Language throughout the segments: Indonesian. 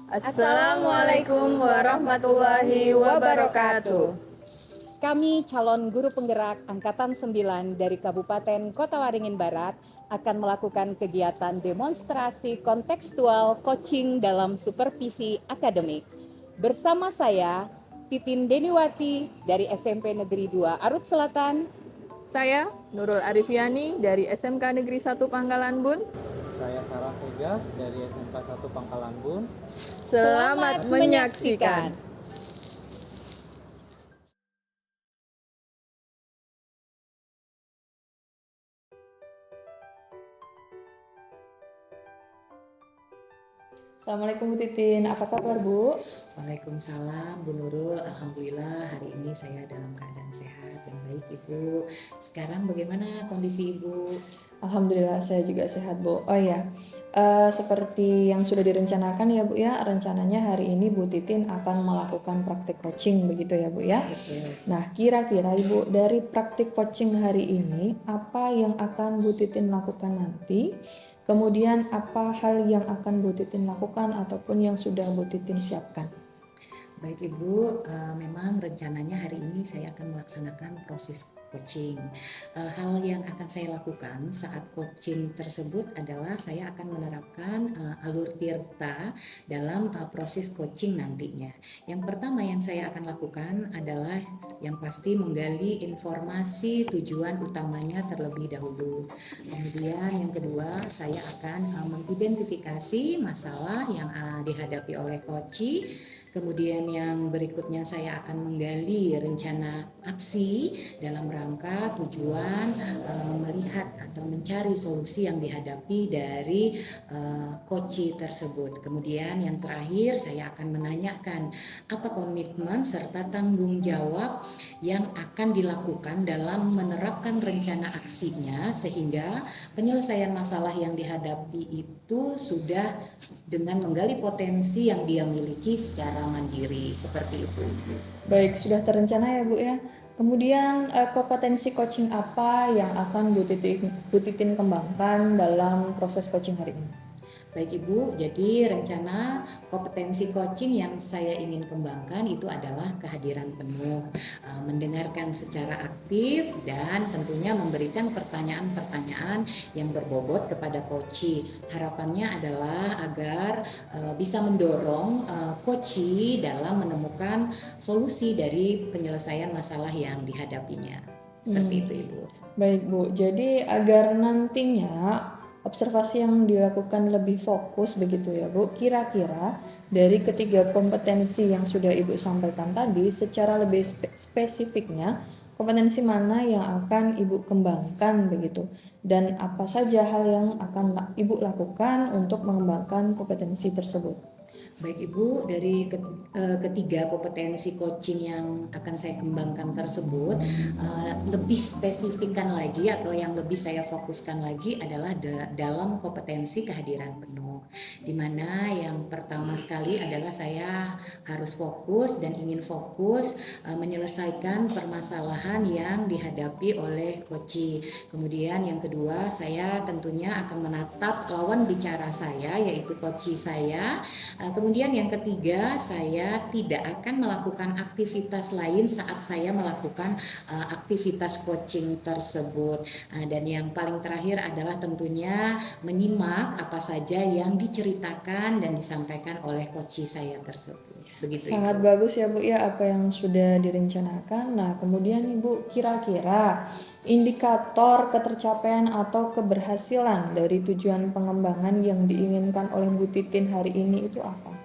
Assalamualaikum warahmatullahi wabarakatuh. Kami calon guru penggerak Angkatan 9 dari Kabupaten Kota Waringin Barat akan melakukan kegiatan demonstrasi kontekstual coaching dalam supervisi akademik. Bersama saya, Titin Deniwati dari SMP Negeri 2 Arut Selatan. Saya Nurul Arifiani dari SMK Negeri 1 Pangkalan Bun. Saya Sarah Sega dari SMK 1 Pangkalan Bun. Selamat menyaksikan. Assalamualaikum Bu Titin, apa kabar Bu? Waalaikumsalam Bu Nurul, Alhamdulillah hari ini saya dalam keadaan sehat dan baik Ibu. Sekarang bagaimana kondisi Ibu? Alhamdulillah saya juga sehat Bu. Oh ya, seperti yang sudah direncanakan ya Bu ya, rencananya hari ini Bu Titin akan melakukan praktik coaching begitu ya Bu ya. Nah kira-kira Ibu dari praktik coaching hari ini apa yang akan Bu Titin lakukan nanti? Kemudian apa hal yang akan Bu Titin lakukan ataupun yang sudah Bu Titin siapkan? Baik Ibu, memang rencananya hari ini saya akan melaksanakan proses coaching. Hal yang akan saya lakukan saat coaching tersebut adalah saya akan menerapkan alur tirta dalam proses coaching nantinya. Yang pertama yang saya akan lakukan adalah yang pasti menggali informasi tujuan utamanya terlebih dahulu. Kemudian yang kedua saya akan mengidentifikasi masalah yang dihadapi oleh coachee. Kemudian yang berikutnya saya akan menggali rencana aksi dalam rangka tujuan melihat atau mencari solusi yang dihadapi dari coachee tersebut. Kemudian yang terakhir saya akan menanyakan apa komitmen serta tanggung jawab yang akan dilakukan dalam menerapkan rencana aksinya sehingga penyelesaian masalah yang dihadapi itu sudah dengan menggali potensi yang dia miliki secara mandiri, seperti itu. Baik, sudah terencana ya Bu ya. Kemudian kompetensi coaching apa yang akan Bu Titin kembangkan dalam proses coaching hari ini? Baik Ibu, jadi rencana kompetensi coaching yang saya ingin kembangkan itu adalah kehadiran penuh, mendengarkan secara aktif dan tentunya memberikan pertanyaan-pertanyaan yang berbobot kepada coachee. Harapannya adalah agar bisa mendorong coachee dalam menemukan solusi dari penyelesaian masalah yang dihadapinya. Seperti itu Ibu. Baik Bu, jadi agar nantinya observasi yang dilakukan lebih fokus begitu ya Bu. Kira-kira dari ketiga kompetensi yang sudah Ibu sampaikan tadi secara lebih spesifiknya kompetensi mana yang akan Ibu kembangkan begitu dan apa saja hal yang akan Ibu lakukan untuk mengembangkan kompetensi tersebut? Baik Ibu, dari ketiga kompetensi coaching yang akan saya kembangkan tersebut lebih spesifikkan lagi atau yang lebih saya fokuskan lagi adalah dalam kompetensi kehadiran penuh, di mana yang pertama sekali adalah saya harus fokus dan ingin fokus menyelesaikan permasalahan yang dihadapi oleh coachee. Kemudian yang kedua saya tentunya akan menatap lawan bicara saya yaitu coachee saya. Kemudian yang ketiga, saya tidak akan melakukan aktivitas lain saat saya melakukan aktivitas coaching tersebut. Dan yang paling terakhir adalah tentunya menyimak apa saja yang diceritakan dan disampaikan oleh coachee saya tersebut. Begitu, Sangat Ibu. bagus ya Bu ya apa yang sudah direncanakan. Nah kemudian Ibu kira-kira indikator ketercapaian atau keberhasilan dari tujuan pengembangan yang diinginkan oleh Bu Titin hari ini itu apa?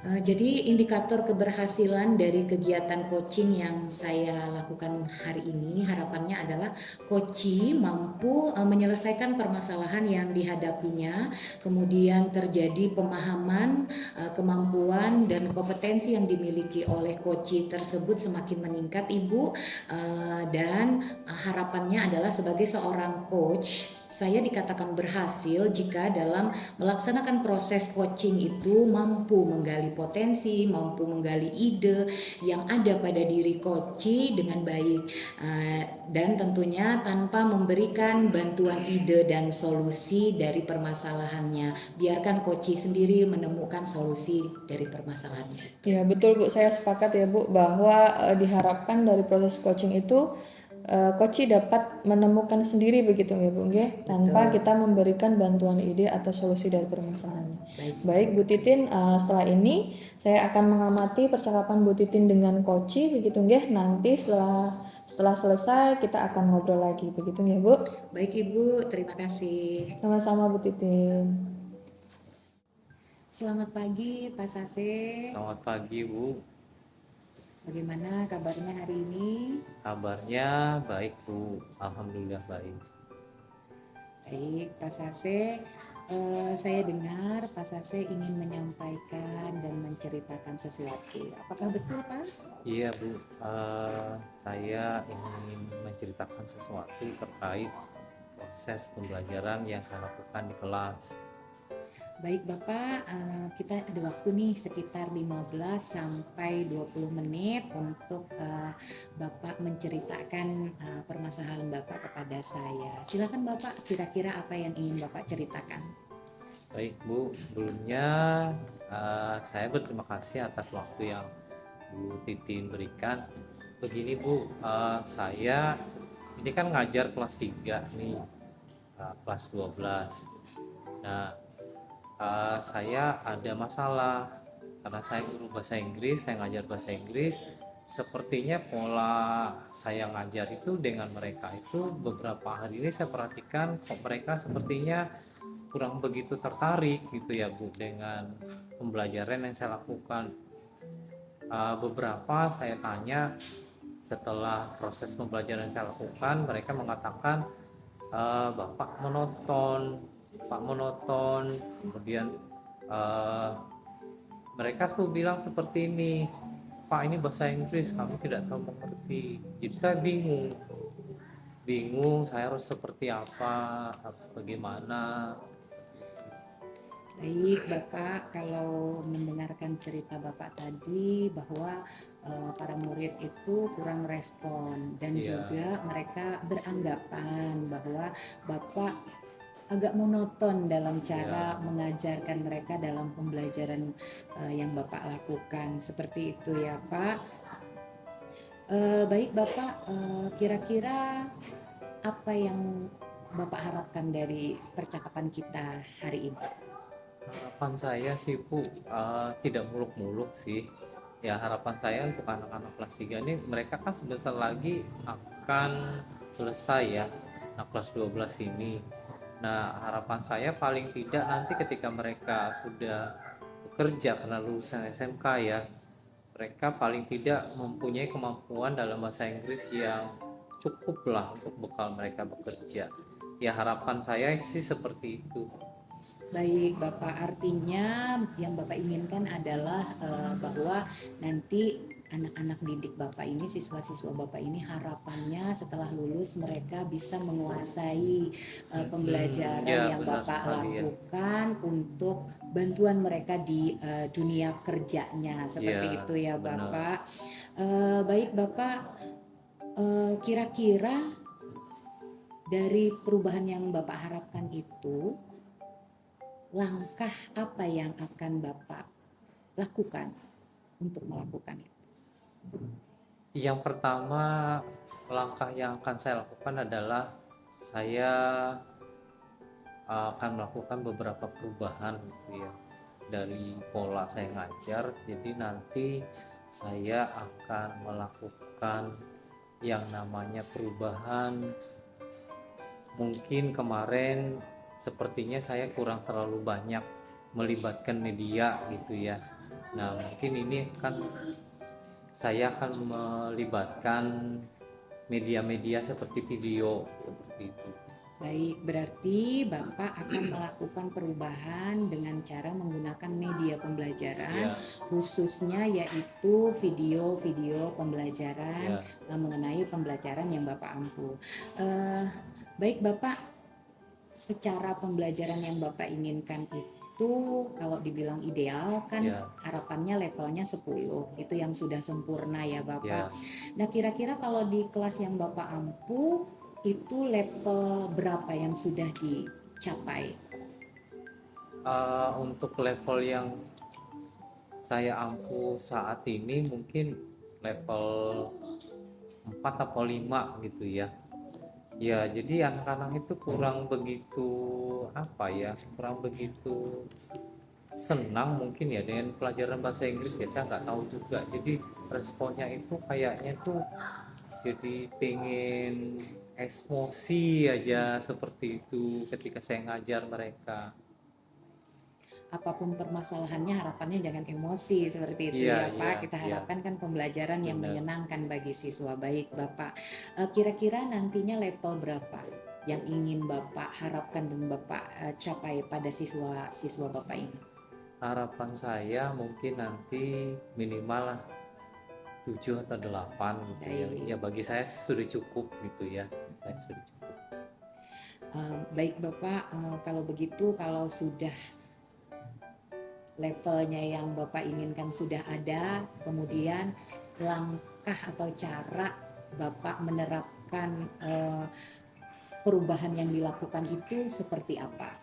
Jadi indikator keberhasilan dari kegiatan coaching yang saya lakukan hari ini harapannya adalah coachee mampu menyelesaikan permasalahan yang dihadapinya, kemudian terjadi pemahaman, kemampuan dan kompetensi yang dimiliki oleh coachee tersebut semakin meningkat Ibu, dan harapannya adalah sebagai seorang coach Saya dikatakan berhasil jika dalam melaksanakan proses coaching itu mampu menggali potensi, mampu menggali ide yang ada pada diri coach dengan baik. Dan tentunya tanpa memberikan bantuan ide dan solusi dari permasalahannya. Biarkan coach sendiri menemukan solusi dari permasalahannya. Ya, betul Bu, saya sepakat ya Bu bahwa diharapkan dari proses coaching itu coach dapat menemukan sendiri begitu ya Bu nggih, tanpa kita memberikan bantuan ide atau solusi dari permasalahannya. Baik Bu Titin, setelah ini saya akan mengamati percakapan Bu Titin dengan coach begitu nggih. Nanti setelah selesai kita akan ngobrol lagi begitu ya Bu. Baik Ibu, terima kasih. Sama-sama Bu Titin. Selamat pagi Pak Sase. Selamat pagi Bu. Bagaimana kabarnya hari ini? Kabarnya baik Bu, alhamdulillah baik. Baik Pak Sase, saya dengar Pak Sase ingin menyampaikan dan menceritakan sesuatu. Apakah betul Pak? Iya Bu, saya ingin menceritakan sesuatu terkait proses pembelajaran yang saya lakukan di kelas. Baik Bapak, kita ada waktu nih sekitar 15 sampai 20 menit untuk Bapak menceritakan permasalahan Bapak kepada saya. Silakan Bapak, kira-kira apa yang ingin Bapak ceritakan? Baik Bu, sebelumnya saya berterima kasih atas waktu yang Bu Titin berikan. Begini Bu, saya ini kan ngajar kelas 3 nih, kelas 12. Nah, saya ada masalah karena saya guru bahasa Inggris, saya ngajar bahasa Inggris. Sepertinya pola saya ngajar itu dengan mereka itu beberapa hari ini saya perhatikan kok mereka sepertinya kurang begitu tertarik gitu ya Bu dengan pembelajaran yang saya lakukan. Beberapa saya tanya setelah proses pembelajaran yang saya lakukan, mereka mengatakan Bapak monoton, Pak monoton. Kemudian mereka tuh bilang seperti ini, Pak ini bahasa Inggris kami tidak tahu mengerti. Jadi saya bingung saya harus seperti apa, harus bagaimana. Baik Bapak, kalau mendengarkan cerita Bapak tadi bahwa para murid itu kurang respon dan juga mereka beranggapan bahwa Bapak agak monoton dalam cara mengajarkan mereka dalam pembelajaran yang Bapak lakukan. Seperti itu ya Pak. Baik Bapak, kira-kira apa yang Bapak harapkan dari percakapan kita hari ini? Harapan saya sih Bu, tidak muluk-muluk sih. Ya harapan saya untuk anak-anak kelas 3 ini, mereka kan sebentar lagi akan selesai ya, kelas 12 ini. Nah harapan saya paling tidak nanti ketika mereka sudah bekerja karena lulusan SMK ya, mereka paling tidak mempunyai kemampuan dalam bahasa Inggris yang cukup lah untuk bekal mereka bekerja. Ya harapan saya sih seperti itu. Baik Bapak, artinya yang Bapak inginkan adalah bahwa nanti anak-anak didik Bapak ini, siswa-siswa Bapak ini harapannya setelah lulus mereka bisa menguasai pembelajaran yang Bapak lakukan untuk bantuan mereka di dunia kerjanya. Seperti itu ya Bapak. Baik Bapak, kira-kira dari perubahan yang Bapak harapkan itu, langkah apa yang akan Bapak lakukan untuk melakukan itu? Yang pertama, langkah yang akan saya lakukan adalah saya akan melakukan beberapa perubahan gitu ya dari pola saya ngajar. Jadi nanti saya akan melakukan yang namanya perubahan. Mungkin kemarin sepertinya saya kurang terlalu banyak melibatkan media gitu ya. Nah mungkin ini kan saya akan melibatkan media-media seperti video seperti itu. Baik, berarti Bapak akan melakukan perubahan dengan cara menggunakan media pembelajaran, khususnya yaitu video-video pembelajaran mengenai pembelajaran yang Bapak ampu. Baik Bapak, secara pembelajaran yang Bapak inginkan itu kalau dibilang ideal kan Ya, harapannya levelnya 10, itu yang sudah sempurna ya Bapak. ya. Nah, kira-kira kalau di kelas yang Bapak ampu itu level berapa yang sudah dicapai? Untuk level yang saya ampuh saat ini mungkin level 4 atau 5 gitu ya. Ya, jadi anak-anak itu kurang begitu apa ya, kurang begitu senang mungkin ya dengan pelajaran bahasa Inggris ya, saya nggak tahu juga. Jadi responnya itu kayaknya tuh jadi pengen emosi aja seperti itu ketika saya ngajar mereka. Apapun permasalahannya harapannya jangan emosi seperti itu Iya, ya iya, Pak. Kita iya, harapkan kan pembelajaran yang benar. menyenangkan bagi siswa. Baik Bapak. Kira-kira nantinya level berapa yang ingin Bapak harapkan dan Bapak capai pada siswa-siswa Bapak ini? Harapan saya mungkin nanti minimal lah 7 atau 8 gitu ya. Baik. Ya bagi saya sih sudah cukup gitu ya. Saya sudah cukup. Baik Bapak, kalau begitu kalau sudah levelnya yang Bapak inginkan sudah ada, kemudian langkah atau cara Bapak menerapkan perubahan yang dilakukan itu seperti apa?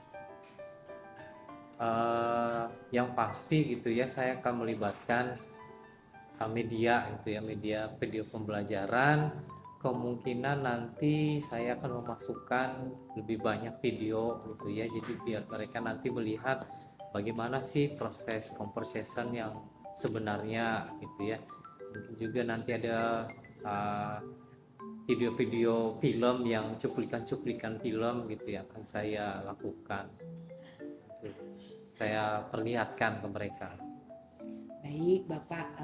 Yang pasti gitu ya, saya akan melibatkan media gitu ya, media video pembelajaran. Kemungkinan nanti saya akan memasukkan lebih banyak video gitu ya, jadi biar mereka nanti melihat bagaimana sih proses conversation yang sebenarnya gitu ya. Mungkin juga nanti ada uh, video-video film yang cuplikan-cuplikan film gitu yang akan saya lakukan. Saya perlihatkan ke mereka. Baik, Bapak,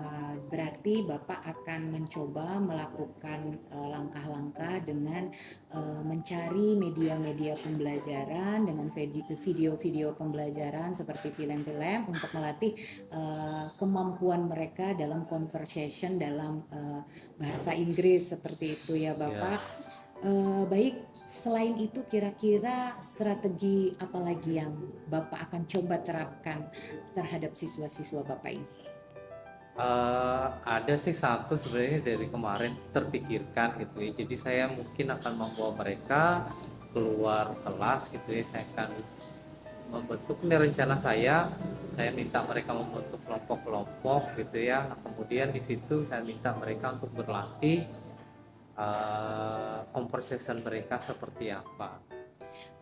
berarti Bapak akan mencoba melakukan langkah-langkah dengan mencari media-media pembelajaran dengan video-video pembelajaran seperti film-film untuk melatih kemampuan mereka dalam conversation dalam bahasa Inggris seperti itu ya, Bapak. Ya. Baik, selain itu kira-kira strategi apa lagi yang Bapak akan coba terapkan terhadap siswa-siswa Bapak ini? Ada sih satu sebenarnya dari kemarin terpikirkan gitu ya. Jadi saya mungkin akan membawa mereka keluar kelas gitu ya. Saya akan membentuk, ini rencana saya minta mereka membentuk kelompok-kelompok gitu ya. Nah, kemudian di situ saya minta mereka untuk berlatih conversation mereka seperti apa.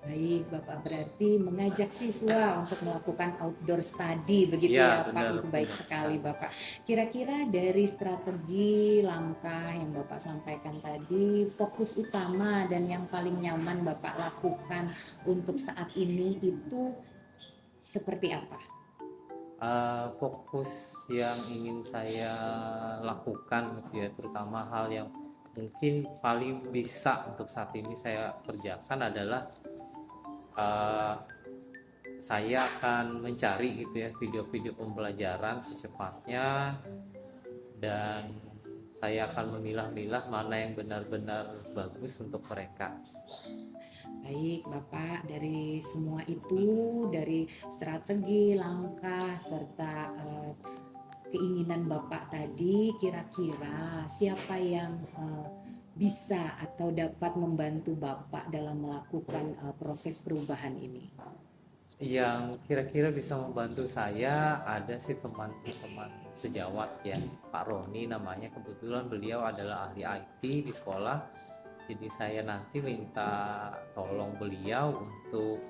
Baik, Bapak berarti mengajak siswa untuk melakukan outdoor study, begitu Ya, ya Pak, benar, itu baik benar sekali sekali. Bapak. Kira-kira dari strategi langkah yang Bapak sampaikan tadi, fokus utama dan yang paling nyaman Bapak lakukan untuk saat ini itu seperti apa? Fokus yang ingin saya lakukan gitu ya, terutama hal yang mungkin paling bisa untuk saat ini saya kerjakan adalah uh, saya akan mencari gitu ya video-video pembelajaran secepatnya, dan saya akan memilah-milah mana yang benar-benar bagus untuk mereka. Baik, Bapak, dari semua itu, dari strategi, langkah, serta keinginan Bapak tadi, kira-kira siapa yang bisa atau dapat membantu Bapak dalam melakukan proses perubahan ini? Yang kira-kira bisa membantu saya ada sih teman-teman sejawat ya, Pak Roni namanya, kebetulan beliau adalah ahli IT di sekolah. Jadi saya nanti minta tolong beliau untuk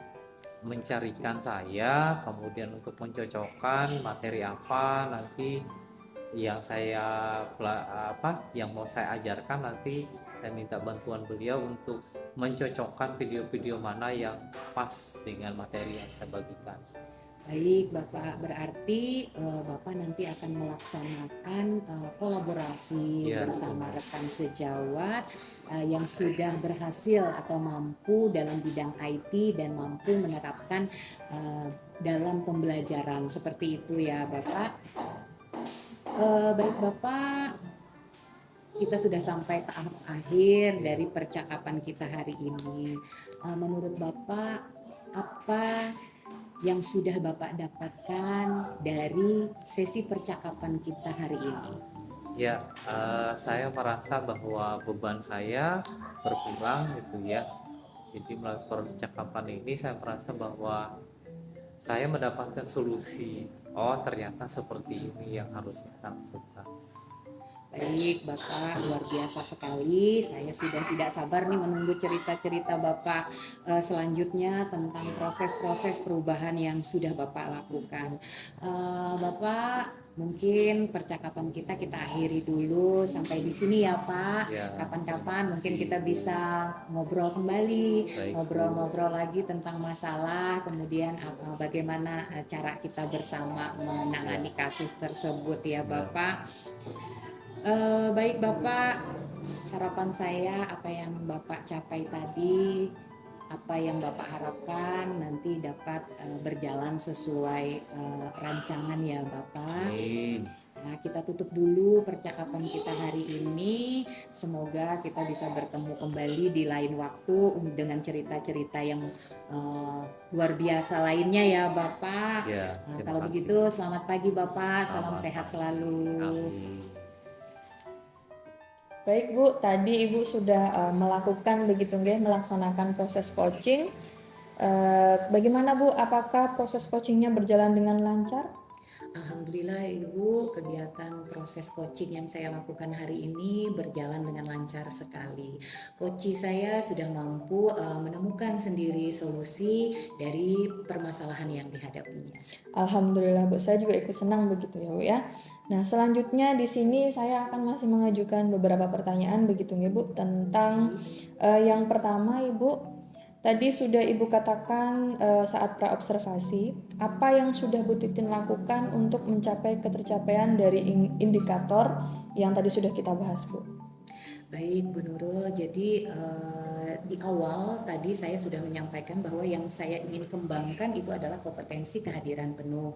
mencarikan saya, kemudian untuk mencocokkan materi apa nanti yang yang mau saya ajarkan. Nanti saya minta bantuan beliau untuk mencocokkan video-video mana yang pas dengan materi yang saya bagikan. Baik, Bapak, berarti Bapak nanti akan melaksanakan kolaborasi Ya, bersama benar. rekan sejawat yang sudah berhasil atau mampu dalam bidang IT dan mampu menerapkan dalam pembelajaran seperti itu ya, Bapak. Baik Bapak, kita sudah sampai tahap akhir dari percakapan kita hari ini. Menurut Bapak, apa yang sudah Bapak dapatkan dari sesi percakapan kita hari ini? Ya, saya merasa bahwa beban saya berkurang gitu ya. Jadi melalui percakapan ini saya merasa bahwa saya mendapatkan solusi. Oh, ternyata seperti ini yang harus saya lakukan. Baik, Bapak, luar biasa sekali. Saya sudah tidak sabar nih menunggu cerita-cerita Bapak selanjutnya tentang proses-proses perubahan yang sudah Bapak lakukan. Bapak, mungkin percakapan kita akhiri dulu sampai di sini ya, Pak. Ya, Kapan-kapan mungkin kita bisa ngobrol kembali, baik. ngobrol-ngobrol lagi tentang masalah, kemudian bagaimana cara kita bersama menangani kasus tersebut ya, Bapak. Baik Bapak, harapan saya apa yang Bapak capai tadi, apa yang Bapak harapkan nanti dapat berjalan sesuai rancangan ya Bapak. Amin. Nah, kita tutup dulu percakapan kita hari ini. Semoga kita bisa bertemu kembali di lain waktu dengan cerita-cerita yang luar biasa lainnya ya Bapak. Ya, Nah, terima kalau kasih. begitu selamat pagi Bapak, salam Selamat sehat pagi. selalu. Amin. Baik Bu, tadi Ibu sudah melakukan begitu nggih, melaksanakan proses coaching. Bagaimana Bu? Apakah proses coachingnya berjalan dengan lancar? Alhamdulillah Ibu, kegiatan proses coaching yang saya lakukan hari ini berjalan dengan lancar sekali. Coach saya sudah mampu menemukan sendiri solusi dari permasalahan yang dihadapinya. Alhamdulillah Bu, saya juga ikut senang begitu ya Bu ya. Nah, selanjutnya di sini saya akan masih mengajukan beberapa pertanyaan begitu ya Bu tentang yang pertama Ibu, tadi sudah Ibu katakan saat praobservasi, apa yang sudah Bu Titin lakukan untuk mencapai ketercapaian dari indikator yang tadi sudah kita bahas Bu? Baik Bu Nurul, jadi di awal tadi saya sudah menyampaikan bahwa yang saya ingin kembangkan itu adalah kompetensi kehadiran penuh.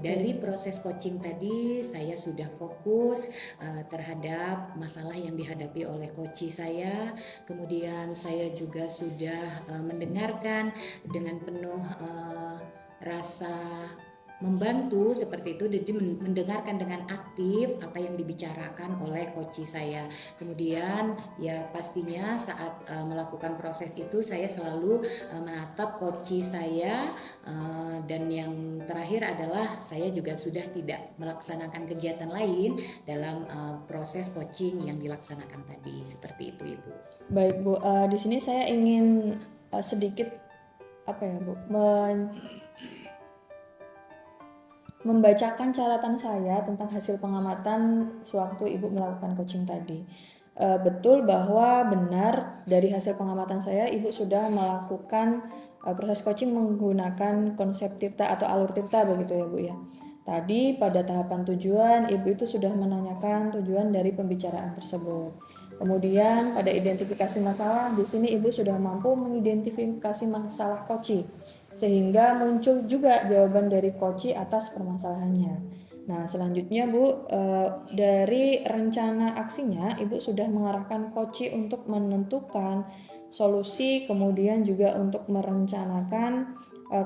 Dari proses coaching tadi saya sudah fokus terhadap masalah yang dihadapi oleh coach saya. Kemudian saya juga sudah mendengarkan dengan penuh rasa membantu seperti itu, jadi mendengarkan dengan aktif apa yang dibicarakan oleh coach saya. Kemudian ya pastinya saat melakukan proses itu saya selalu menatap coach saya, dan yang terakhir adalah saya juga sudah tidak melaksanakan kegiatan lain dalam proses coaching yang dilaksanakan tadi, seperti itu Ibu. Baik Bu, di sini saya ingin sedikit apa ya Bu, membacakan catatan saya tentang hasil pengamatan sewaktu Ibu melakukan coaching tadi. Betul bahwa benar dari hasil pengamatan saya Ibu sudah melakukan proses coaching menggunakan konsep Tirta atau alur Tirta begitu ya Bu ya. Tadi pada tahapan tujuan Ibu itu sudah menanyakan tujuan dari pembicaraan tersebut. Kemudian pada identifikasi masalah di sini Ibu sudah mampu mengidentifikasi masalah coaching sehingga muncul juga jawaban dari coach atas permasalahannya. Nah, selanjutnya Bu, dari rencana aksinya Ibu sudah mengarahkan coach untuk menentukan solusi, kemudian juga untuk merencanakan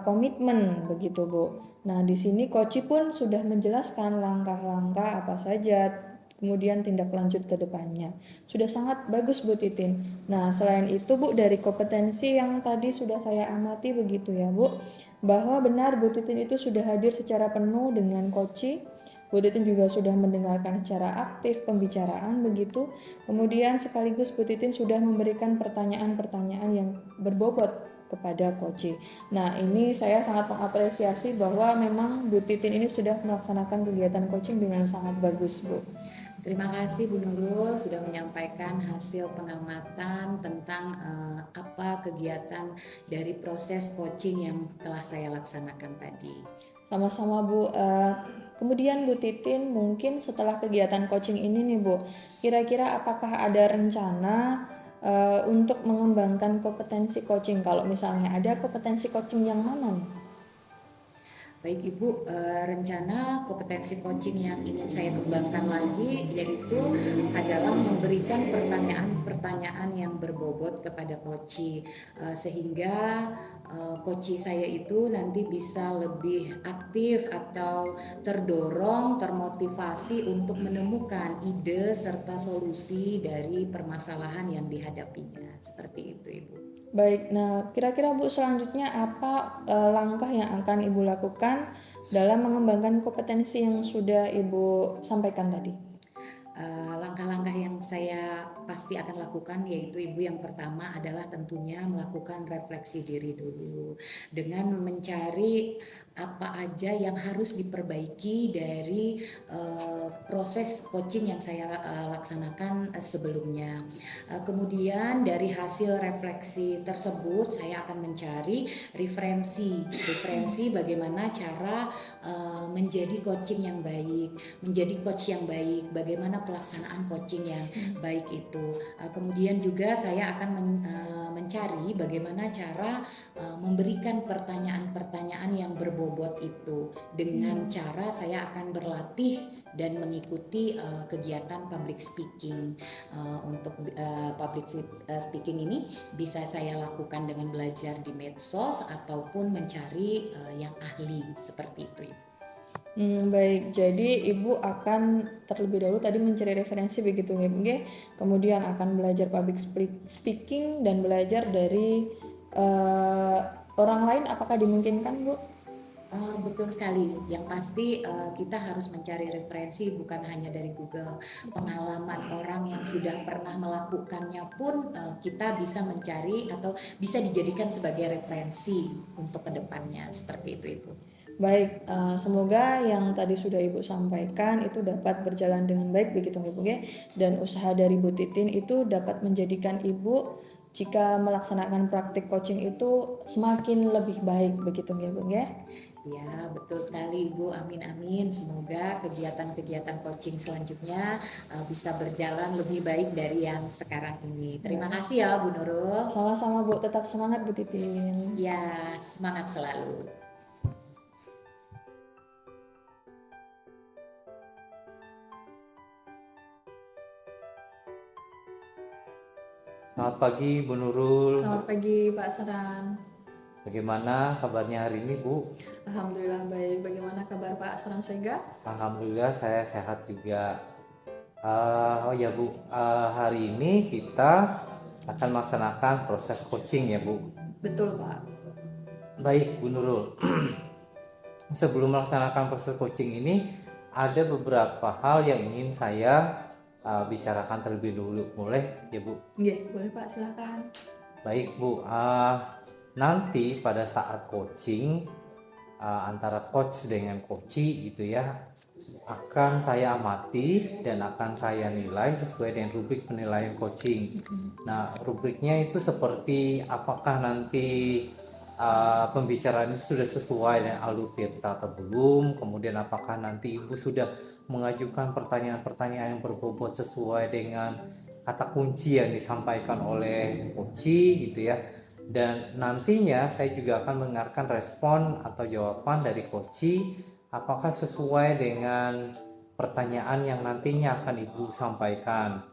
komitmen begitu Bu. Nah, di sini coach pun sudah menjelaskan langkah-langkah apa saja, kemudian tindak lanjut ke depannya. Sudah sangat bagus Bu Titin. Nah, selain itu Bu, dari kompetensi yang tadi sudah saya amati begitu ya Bu, bahwa benar Bu Titin itu sudah hadir secara penuh dengan coaching. Bu Titin juga sudah mendengarkan secara aktif pembicaraan begitu. Kemudian sekaligus Bu Titin sudah memberikan pertanyaan-pertanyaan yang berbobot kepada coach. Nah, ini saya sangat mengapresiasi bahwa memang Bu Titin ini sudah melaksanakan kegiatan coaching dengan sangat bagus, Bu. Terima kasih Bu Nurul sudah menyampaikan hasil pengamatan tentang apa kegiatan dari proses coaching yang telah saya laksanakan tadi. Sama-sama Bu. Kemudian Bu Titin mungkin setelah kegiatan coaching ini nih Bu, kira-kira apakah ada rencana untuk mengembangkan kompetensi coaching? Kalau misalnya ada kompetensi coaching yang mana nih? Baik Ibu, rencana kompetensi coaching yang ingin saya kembangkan lagi yaitu adalah memberikan pertanyaan-pertanyaan yang berbobot kepada coach, sehingga coach saya itu nanti bisa lebih aktif atau terdorong, termotivasi untuk menemukan ide serta solusi dari permasalahan yang dihadapinya. Seperti itu Ibu. Baik, nah kira-kira Bu selanjutnya apa langkah yang akan Ibu lakukan dalam mengembangkan kompetensi yang sudah Ibu sampaikan tadi? Langkah-langkah yang saya pasti akan lakukan yaitu Ibu yang pertama adalah tentunya melakukan refleksi diri dulu dengan mencari apa aja yang harus diperbaiki dari proses coaching yang saya laksanakan sebelumnya. Kemudian dari hasil refleksi tersebut saya akan mencari referensi bagaimana cara menjadi coaching yang baik, menjadi coach yang baik, bagaimana pelaksanaan coaching yang baik itu. Kemudian juga saya akan mencari bagaimana cara memberikan pertanyaan-pertanyaan yang berbobot itu dengan cara saya akan berlatih dan mengikuti kegiatan public speaking. Untuk public speaking ini bisa saya lakukan dengan belajar di medsos ataupun mencari yang ahli seperti itu. Baik, jadi Ibu akan terlebih dahulu tadi mencari referensi begitu ya, Bu, nggih? Kemudian akan belajar public speaking dan belajar dari orang lain, apakah dimungkinkan, Bu? Betul sekali. Yang pasti kita harus mencari referensi bukan hanya dari Google. Pengalaman orang yang sudah pernah melakukannya pun kita bisa mencari atau bisa dijadikan sebagai referensi untuk kedepannya. Seperti itu Ibu. Baik, semoga yang tadi sudah Ibu sampaikan itu dapat berjalan dengan baik begitu Ibu nggih, dan usaha dari Bu Titin itu dapat menjadikan Ibu jika melaksanakan praktik coaching itu semakin lebih baik begitu nggih Bu nggih. Ya, betul sekali Ibu. Amin amin. Semoga kegiatan-kegiatan coaching selanjutnya bisa berjalan lebih baik dari yang sekarang ini. Terima kasih ya Bu Nurul. Sama-sama Bu, tetap semangat Bu Titin. Ya, semangat selalu. Selamat pagi Bu Nurul. Selamat pagi Pak Saran. Bagaimana kabarnya hari ini Bu? Alhamdulillah baik. Bagaimana kabar Pak Saran Sega? Alhamdulillah saya sehat juga. Oh ya Bu, hari ini kita akan melaksanakan proses coaching ya Bu. Betul Pak. Baik Bu Nurul, sebelum melaksanakan proses coaching ini ada beberapa hal yang ingin saya bicarakan terlebih dulu. Boleh ya Bu? Nggih, boleh Pak, silakan. Baik Bu, nanti pada saat coaching antara coach dengan coachee gitu ya, akan saya amati dan akan saya nilai sesuai dengan rubrik penilaian coaching. Nah, rubriknya itu seperti apakah nanti pembicaraan itu sudah sesuai dengan alur cerita atau belum, kemudian apakah nanti Ibu sudah mengajukan pertanyaan-pertanyaan yang berbobot sesuai dengan kata kunci yang disampaikan oleh coachee gitu ya. Dan nantinya saya juga akan mendengarkan respon atau jawaban dari coachee apakah sesuai dengan pertanyaan yang nantinya akan Ibu sampaikan.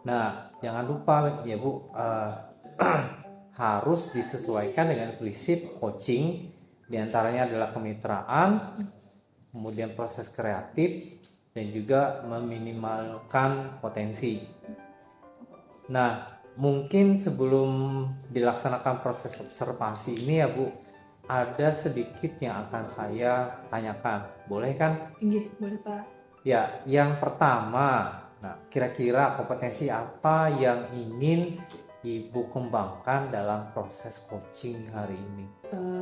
Nah, jangan lupa ya Bu, harus disesuaikan dengan prinsip coaching, diantaranya adalah kemitraan, kemudian proses kreatif, dan juga meminimalkan potensi. Nah, mungkin sebelum dilaksanakan proses observasi ini ya Bu, ada sedikit yang akan saya tanyakan, boleh kan? Nggih, boleh Pak. Ya, yang pertama, nah kira-kira kompetensi apa yang ingin Ibu kembangkan dalam proses coaching hari ini?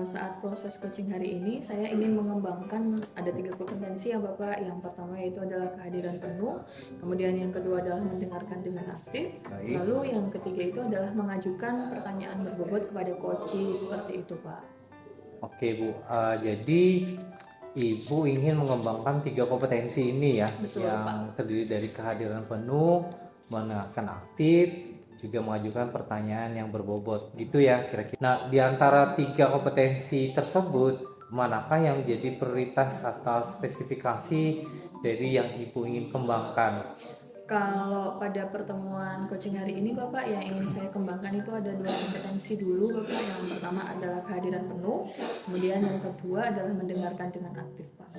Saat proses coaching hari ini, saya ingin mengembangkan ada 3 kompetensi ya Bapak. Yang pertama yaitu adalah kehadiran penuh, kemudian yang kedua adalah mendengarkan dengan aktif, Baik. lalu yang ketiga itu adalah mengajukan pertanyaan berbobot kepada coachee, seperti itu Pak. Oke Bu, jadi Ibu ingin mengembangkan 3 kompetensi ini ya, Betul, yang terdiri dari kehadiran penuh, mendengarkan aktif, juga mengajukan pertanyaan yang berbobot, gitu ya kira-kira. Nah, di antara 3 kompetensi tersebut, manakah yang menjadi prioritas atau spesifikasi dari yang Ibu ingin kembangkan? Kalau pada pertemuan coaching hari ini Bapak, yang ingin saya kembangkan itu ada 2 kompetensi dulu Bapak. Yang pertama adalah kehadiran penuh, kemudian yang kedua adalah mendengarkan dengan aktif Pak.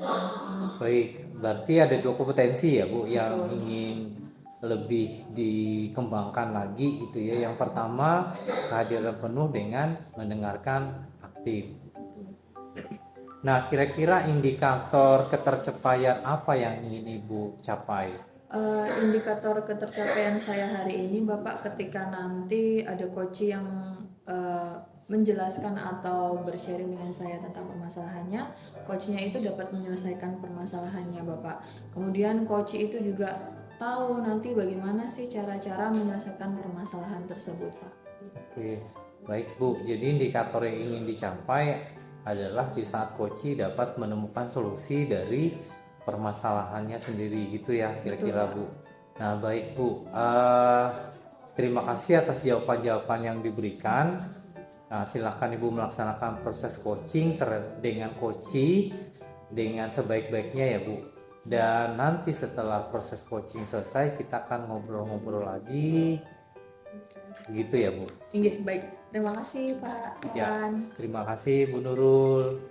Baik, berarti ada 2 kompetensi ya Bu yang Betul. ingin lebih dikembangkan lagi gitu ya. Yang pertama kehadiran penuh dengan mendengarkan aktif. Nah, kira-kira indikator ketercapaian apa yang ingin Ibu capai? Indikator ketercapaian saya hari ini Bapak, ketika nanti ada coach yang menjelaskan atau bersharing dengan saya tentang permasalahannya, coachnya itu dapat menyelesaikan permasalahannya Bapak. Kemudian coach itu juga tahu nanti bagaimana sih cara-cara menyelesaikan permasalahan tersebut Pak. Oke, baik Bu. Jadi indikator yang ingin dicapai adalah di saat coach dapat menemukan solusi dari permasalahannya sendiri gitu ya kira-kira Bu. Nah baik Bu, terima kasih atas jawaban-jawaban yang diberikan. Nah, silakan Ibu melaksanakan proses coaching dengan coach dengan sebaik-baiknya ya Bu. Dan nanti setelah proses coaching selesai kita akan ngobrol-ngobrol lagi gitu ya Bu. Inggih, baik. Terima kasih Pak Ya, Saran. terima kasih Bu Nurul.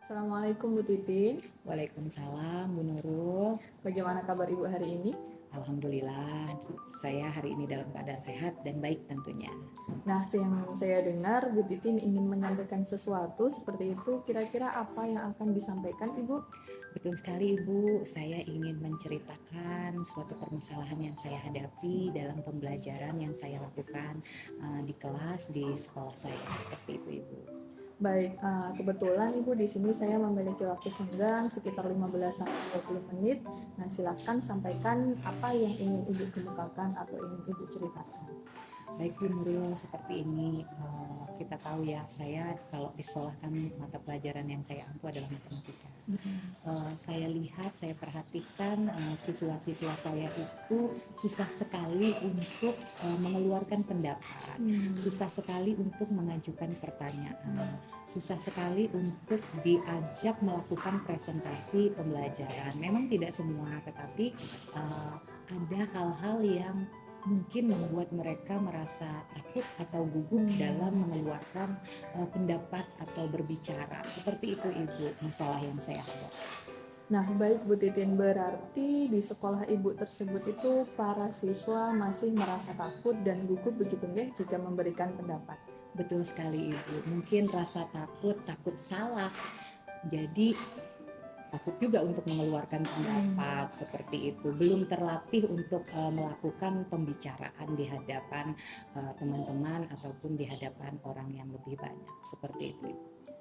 Assalamualaikum Bu Titin. Waalaikumsalam Bu Nurul. Bagaimana kabar Ibu hari ini? Alhamdulillah, saya hari ini dalam keadaan sehat dan baik tentunya. Nah, yang saya dengar Bu Titin ingin menyampaikan sesuatu seperti itu. Kira-kira apa yang akan disampaikan Ibu? Betul sekali Ibu, saya ingin menceritakan suatu permasalahan yang saya hadapi dalam pembelajaran yang saya lakukan di kelas di sekolah saya, seperti itu Ibu. Baik, kebetulan Ibu di sini saya memiliki waktu senggang sekitar 15 sampai 20 menit. Nah, silakan sampaikan apa yang ingin Ibu kemukakan atau ingin Ibu ceritakan. Baik Bu Nurul, seperti ini kita tahu ya, saya kalau di sekolah kan mata pelajaran yang saya ampu adalah matematika. Saya lihat, saya perhatikan siswa-siswa saya itu susah sekali untuk mengeluarkan pendapat, susah sekali untuk mengajukan pertanyaan, susah sekali untuk diajak melakukan presentasi pembelajaran. Memang tidak semua, tetapi ada hal-hal yang mungkin membuat mereka merasa takut atau gugup dalam mengeluarkan pendapat atau berbicara. Seperti itu Ibu, masalah yang saya hadapi. Nah, baik Bu Titin, berarti di sekolah Ibu tersebut itu para siswa masih merasa takut dan gugup begitu nggak jika memberikan pendapat? Betul sekali Ibu, mungkin rasa takut salah. Jadi takut juga untuk mengeluarkan pendapat seperti itu, belum terlatih untuk melakukan pembicaraan di hadapan teman-teman ataupun di hadapan orang yang lebih banyak, seperti itu.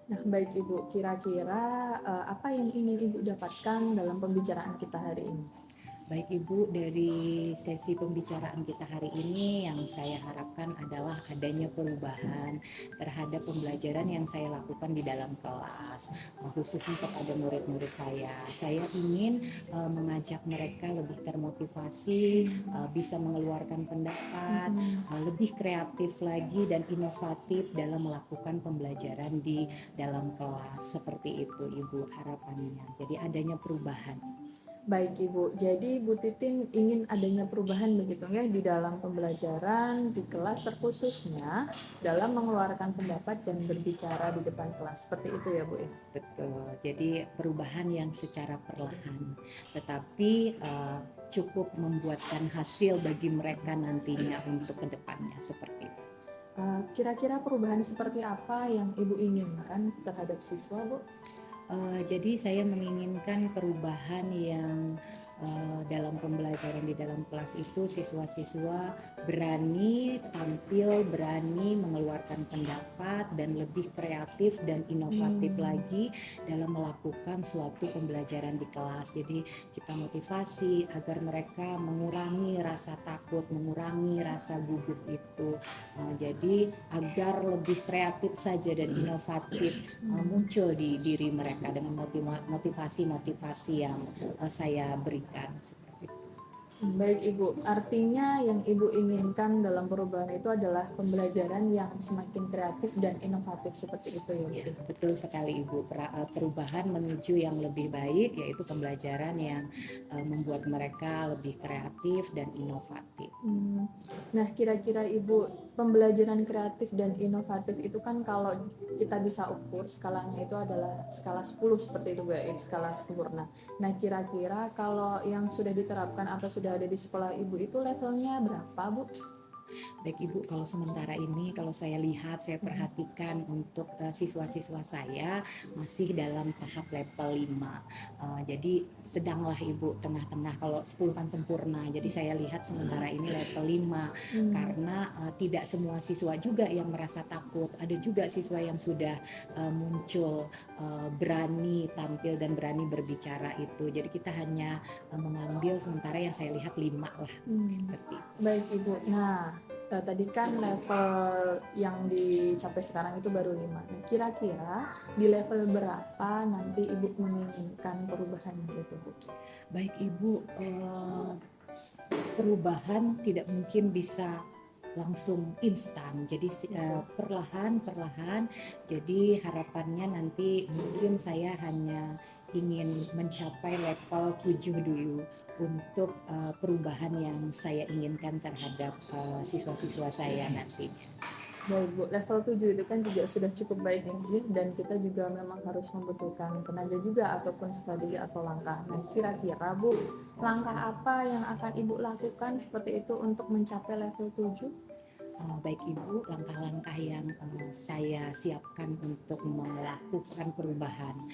Nah, baik Ibu, kira-kira apa yang ingin Ibu dapatkan dalam pembicaraan kita hari ini? Baik Ibu, dari sesi pembicaraan kita hari ini yang saya harapkan adalah adanya perubahan terhadap pembelajaran yang saya lakukan di dalam kelas, khususnya kepada murid-murid saya. Saya ingin mengajak mereka lebih termotivasi, bisa mengeluarkan pendapat, lebih kreatif lagi dan inovatif dalam melakukan pembelajaran di dalam kelas. Seperti itu Ibu harapannya. Jadi adanya perubahan. Baik Ibu, jadi Bu Titin ingin adanya perubahan begitu nggak di dalam pembelajaran di kelas, terkhususnya dalam mengeluarkan pendapat dan berbicara di depan kelas, seperti itu ya Bu? Betul, jadi perubahan yang secara perlahan, tetapi cukup membuatkan hasil bagi mereka nantinya untuk kedepannya, seperti itu. Kira-kira perubahan seperti apa yang Ibu inginkan terhadap siswa Bu? Jadi saya menginginkan perubahan yang dalam pembelajaran di dalam kelas itu siswa-siswa berani tampil, berani mengeluarkan pendapat dan lebih kreatif dan inovatif lagi dalam melakukan suatu pembelajaran di kelas. Jadi kita motivasi agar mereka mengurangi rasa takut, mengurangi rasa gugup itu. Jadi agar lebih kreatif saja dan inovatif muncul di diri mereka dengan motivasi-motivasi yang saya berikan. Seperti itu. Baik Ibu, artinya yang Ibu inginkan dalam perubahan itu adalah pembelajaran yang semakin kreatif dan inovatif seperti itu ya Bu? Ya, betul sekali Ibu. Perubahan menuju yang lebih baik, yaitu pembelajaran yang membuat mereka lebih kreatif dan inovatif. Nah, kira-kira Ibu, pembelajaran kreatif dan inovatif itu kan kalau kita bisa ukur skalanya itu adalah skala 10 seperti itu Bu, ya, skala sempurna. Nah, kira-kira kalau yang sudah diterapkan atau sudah ada di sekolah Ibu itu levelnya berapa Bu? Baik Ibu, kalau sementara ini kalau saya lihat, saya perhatikan untuk siswa-siswa saya masih dalam tahap level 5. Jadi sedanglah Ibu, tengah-tengah. Kalau 10 kan sempurna. Jadi saya lihat sementara ini level 5 karena tidak semua siswa juga yang merasa takut. Ada juga siswa yang sudah muncul berani tampil dan berani berbicara itu. Jadi kita hanya mengambil sementara yang saya lihat 5 lah. Seperti itu. Baik Ibu, nah tadi kan level yang dicapai sekarang itu baru 5. Nah, kira-kira di level berapa nanti Ibu menginginkan perubahannya itu Bu? Baik Ibu, perubahan tidak mungkin bisa langsung instan. Jadi perlahan-perlahan. Jadi harapannya nanti mungkin saya hanya ingin mencapai level 7 dulu untuk perubahan yang saya inginkan terhadap siswa-siswa saya nanti. Baik Bu, level 7 itu kan juga sudah cukup baik nih dan kita juga memang harus membutuhkan tenaga juga ataupun strategi atau langkah. Nah, kira-kira Bu, langkah apa yang akan Ibu lakukan seperti itu untuk mencapai level 7? Baik Ibu, langkah-langkah yang saya siapkan untuk melakukan perubahan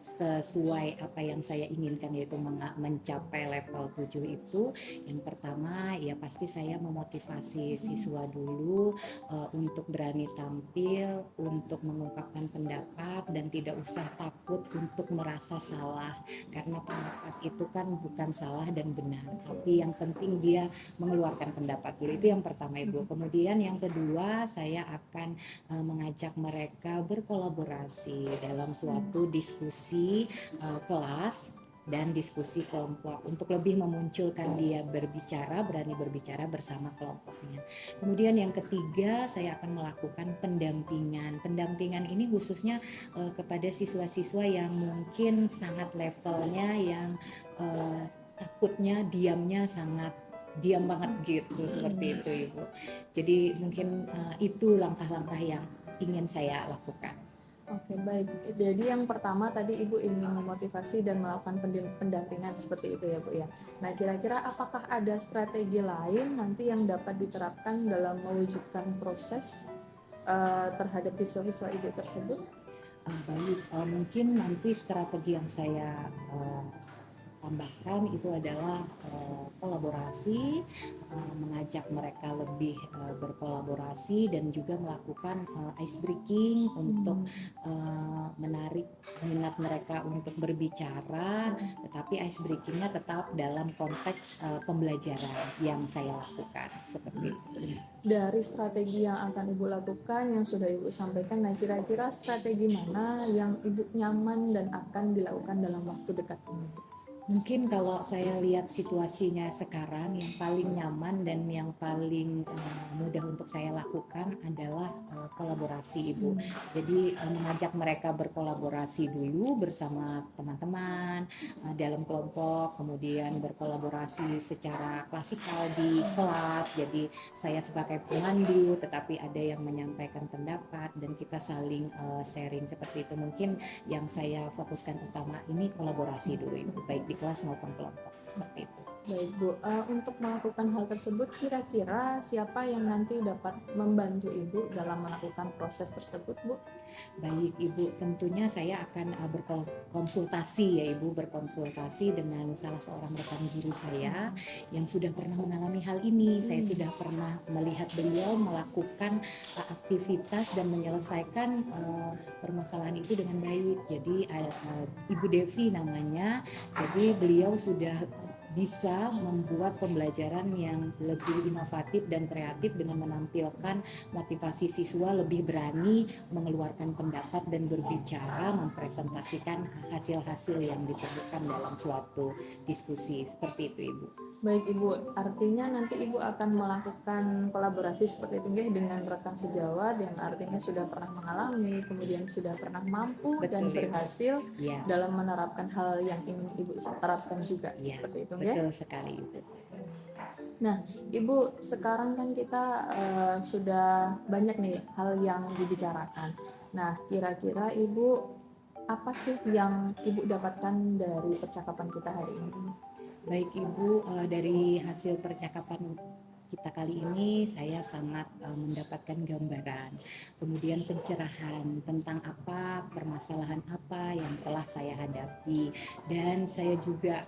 sesuai apa yang saya inginkan, yaitu mencapai level 7 itu. Yang pertama ya pasti saya memotivasi siswa dulu untuk berani tampil, untuk mengungkapkan pendapat dan tidak usah takut untuk merasa salah, karena pendapat itu kan bukan salah dan benar, tapi yang penting dia mengeluarkan pendapat dulu. Itu yang pertama Ibu. Kemudian yang kedua, saya akan mengajak mereka berkolaborasi dalam suatu diskusi kelas dan diskusi kelompok untuk lebih memunculkan dia berani berbicara bersama kelompoknya. Kemudian yang ketiga, saya akan melakukan pendampingan. Pendampingan ini khususnya kepada siswa-siswa yang mungkin sangat levelnya yang takutnya diamnya sangat diam banget gitu, seperti itu Ibu. Jadi mungkin itu langkah-langkah yang ingin saya lakukan. Oke, baik. Jadi yang pertama tadi Ibu ingin memotivasi dan melakukan pendampingan seperti itu ya Bu ya. Nah, kira-kira apakah ada strategi lain nanti yang dapat diterapkan dalam mewujudkan proses terhadap siswa-siswa Ibu tersebut? Baik, mungkin nanti strategi yang saya tambahkan itu adalah kolaborasi, mengajak mereka lebih berkolaborasi dan juga melakukan ice breaking untuk menarik minat mereka untuk berbicara, tetapi ice breakingnya tetap dalam konteks pembelajaran yang saya lakukan seperti itu. Dari strategi yang akan Ibu lakukan yang sudah Ibu sampaikan, nah kira-kira strategi mana yang Ibu nyaman dan akan dilakukan dalam waktu dekat ini? Mungkin kalau saya lihat situasinya sekarang, yang paling nyaman dan yang paling mudah untuk saya lakukan adalah kolaborasi Ibu. Jadi mengajak mereka berkolaborasi dulu bersama teman-teman dalam kelompok, kemudian berkolaborasi secara klasikal di kelas. Jadi saya sebagai pemandu, tetapi ada yang menyampaikan pendapat dan kita saling sharing seperti itu. Mungkin yang saya fokuskan utama ini kolaborasi dulu Ibu, baik di kelas maupun kelompok, seperti itu. Baik Bu, untuk melakukan hal tersebut kira-kira siapa yang nanti dapat membantu Ibu dalam melakukan proses tersebut Bu? Baik Ibu, tentunya saya akan berkonsultasi ya Ibu, berkonsultasi dengan salah seorang rekan guru saya yang sudah pernah mengalami hal ini. Saya sudah pernah melihat beliau melakukan aktivitas dan menyelesaikan permasalahan itu dengan baik. Jadi Ibu Devi namanya. Jadi beliau sudah bisa membuat pembelajaran yang lebih inovatif dan kreatif dengan menampilkan motivasi siswa lebih berani mengeluarkan pendapat dan berbicara, mempresentasikan hasil-hasil yang ditemukan dalam suatu diskusi. Seperti itu Ibu. Baik Ibu, artinya nanti Ibu akan melakukan kolaborasi seperti itu nggih dengan rekan sejawat yang artinya sudah pernah mengalami, kemudian sudah pernah mampu dan Betul, Ibu. berhasil Ya, dalam menerapkan hal yang ingin Ibu terapkan juga, ya, seperti itu nggih. betul sekali, Ibu. Nah, Ibu, sekarang kan kita sudah banyak nih hal yang dibicarakan. Nah, kira-kira Ibu apa sih yang Ibu dapatkan dari percakapan kita hari ini? Baik Ibu, dari hasil percakapan kita kali ini saya sangat mendapatkan gambaran, kemudian pencerahan tentang apa permasalahan apa yang telah saya hadapi, dan saya juga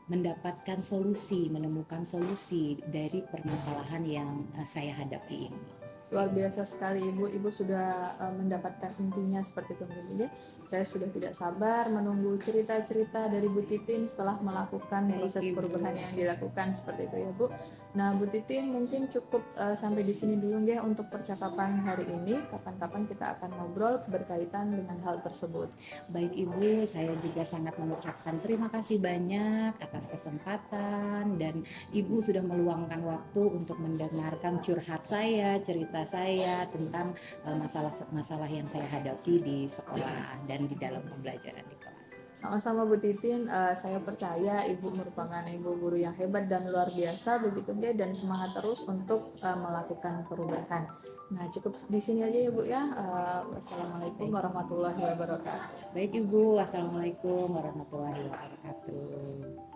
mendapatkan solusi, menemukan solusi dari permasalahan yang saya hadapi ini. Luar biasa sekali Ibu, Ibu sudah mendapatkan intinya seperti itu. Jadi saya sudah tidak sabar menunggu cerita-cerita dari Bu Titin setelah melakukan Baik, proses Ibu. perubahan yang dilakukan seperti itu ya Bu. Nah Bu Titin mungkin cukup sampai di sini dulu ya untuk percakapan hari ini. Kapan-kapan kita akan ngobrol berkaitan dengan hal tersebut. Baik Ibu, saya juga sangat mengucapkan terima kasih banyak atas kesempatan, dan Ibu sudah meluangkan waktu untuk mendengarkan curhat saya, cerita saya tentang masalah-masalah yang saya hadapi di sekolah dan di dalam pembelajaran di kelas. Sama-sama Bu Titin, saya percaya Ibu merupakan ibu guru yang hebat dan luar biasa begitu ya, dan semangat terus untuk melakukan perubahan. Nah cukup di sini aja ya Bu ya. Wassalamualaikum warahmatullahi wabarakatuh. Baik Ibu, Wassalamualaikum warahmatullahi wabarakatuh.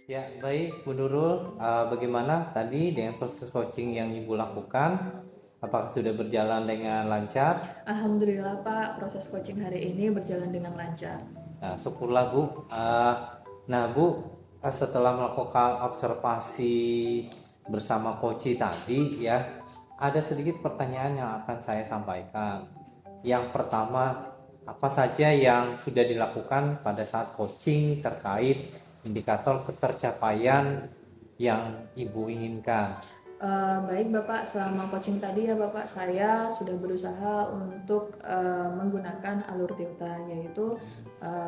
Ya, baik Bu Nurul, bagaimana tadi dengan proses coaching yang Ibu lakukan? Apakah sudah berjalan dengan lancar? Alhamdulillah Pak, proses coaching hari ini berjalan dengan lancar. Nah, syukurlah Bu. Nah Bu, setelah melakukan observasi bersama Koci tadi ya, ada sedikit pertanyaan yang akan saya sampaikan. Yang pertama, apa saja yang sudah dilakukan pada saat coaching terkait indikator ketercapaian yang Ibu inginkan? Baik Bapak, selama coaching tadi ya Bapak, saya sudah berusaha untuk menggunakan alur Tirta, yaitu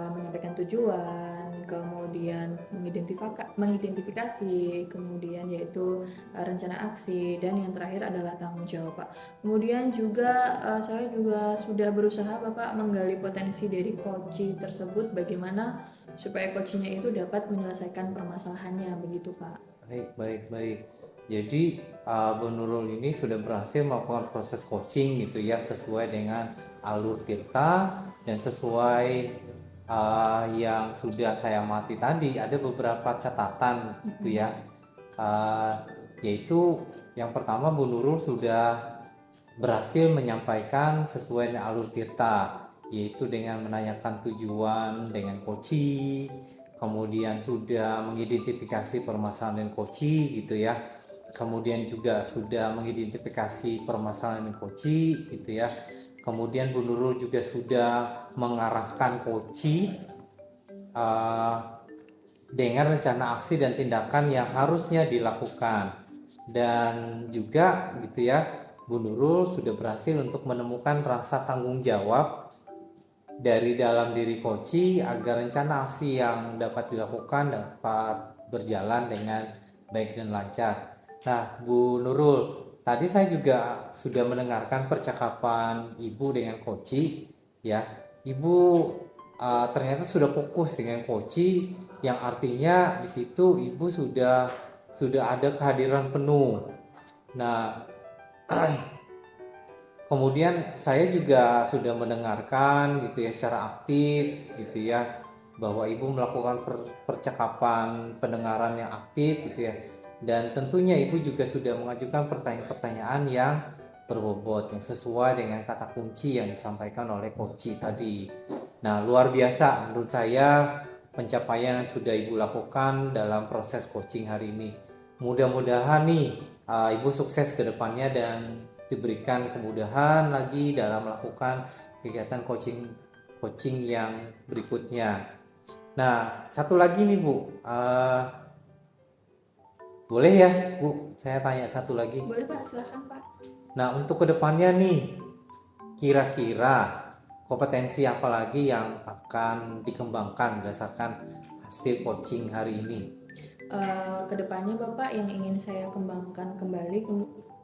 menyampaikan tujuan, kemudian mengidentifikasi, kemudian yaitu rencana aksi, dan yang terakhir adalah tanggung jawab Pak. Kemudian juga saya juga sudah berusaha Bapak menggali potensi dari coaching tersebut, bagaimana supaya coachingnya itu dapat menyelesaikan permasalahannya, begitu Pak. Baik. Jadi Bu Nurul ini sudah berhasil melakukan proses coaching gitu ya, sesuai dengan alur Tirta dan sesuai yang sudah saya amati tadi. Ada beberapa catatan gitu ya, yaitu yang pertama Bu Nurul sudah berhasil menyampaikan sesuai dengan alur Tirta, yaitu dengan menanyakan tujuan dengan koci, kemudian sudah mengidentifikasi permasalahan koci gitu ya, kemudian juga sudah mengidentifikasi permasalahan koci gitu ya, kemudian Bu Nurul juga sudah mengarahkan koci dengan rencana aksi dan tindakan yang harusnya dilakukan, dan juga gitu ya, Bu Nurul sudah berhasil untuk menemukan rasa tanggung jawab dari dalam diri koci agar rencana aksi yang dapat dilakukan dapat berjalan dengan baik dan lancar. Nah, Bu Nurul, tadi saya juga sudah mendengarkan percakapan Ibu dengan koci ya. Ibu ternyata sudah fokus dengan koci, yang artinya di situ Ibu sudah ada kehadiran penuh. Nah, kemudian saya juga sudah mendengarkan gitu ya secara aktif gitu ya, bahwa Ibu melakukan percakapan pendengaran yang aktif gitu ya, dan tentunya Ibu juga sudah mengajukan pertanyaan-pertanyaan yang berbobot yang sesuai dengan kata kunci yang disampaikan oleh Koci tadi. Nah, luar biasa menurut saya pencapaian yang sudah Ibu lakukan dalam proses coaching hari ini. Mudah-mudahan nih Ibu sukses ke depannya dan diberikan kemudahan lagi dalam melakukan kegiatan coaching yang berikutnya. Nah, satu lagi nih Bu, boleh ya Bu, saya tanya satu lagi? Boleh Pak, silakan Pak. Nah, untuk kedepannya nih, kira-kira kompetensi apa lagi yang akan dikembangkan berdasarkan hasil coaching hari ini? Kedepannya Bapak yang ingin saya kembangkan kembali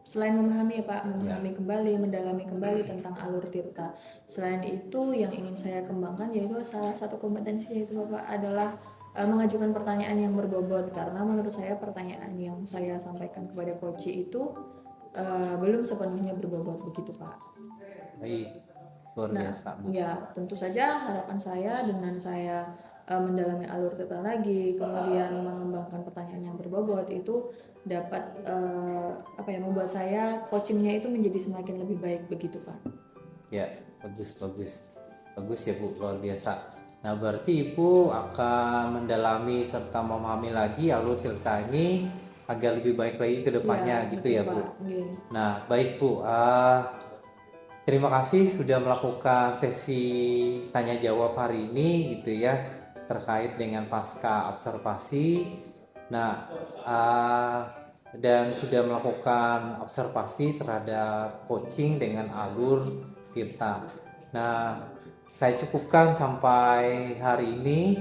selain memahami ya Pak, memahami kembali, mendalami kembali tentang alur tirta. Selain itu yang ingin saya kembangkan yaitu salah satu kompetensi yaitu Bapak adalah mengajukan pertanyaan yang berbobot, karena menurut saya pertanyaan yang saya sampaikan kepada coach itu belum sepenuhnya berbobot begitu Pak. Baik, luar Nah, biasa Bu. ya tentu saja harapan saya dengan saya mendalami alur tirta lagi, kemudian mengembangkan pertanyaan yang berbobot itu dapat membuat saya coachingnya itu menjadi semakin lebih baik begitu Pak. Ya, bagus ya Bu, luar biasa. Nah, berarti Ibu akan mendalami serta memahami lagi alur tirta ini agar lebih baik lagi ke depannya gitu betul, ya Bu. Pak. Nggih. Nah, baik Bu. Terima kasih sudah melakukan sesi tanya jawab hari ini gitu ya, terkait dengan pasca observasi. Nah, dan sudah melakukan observasi terhadap coaching dengan alur tirta. Nah, saya cukupkan sampai hari ini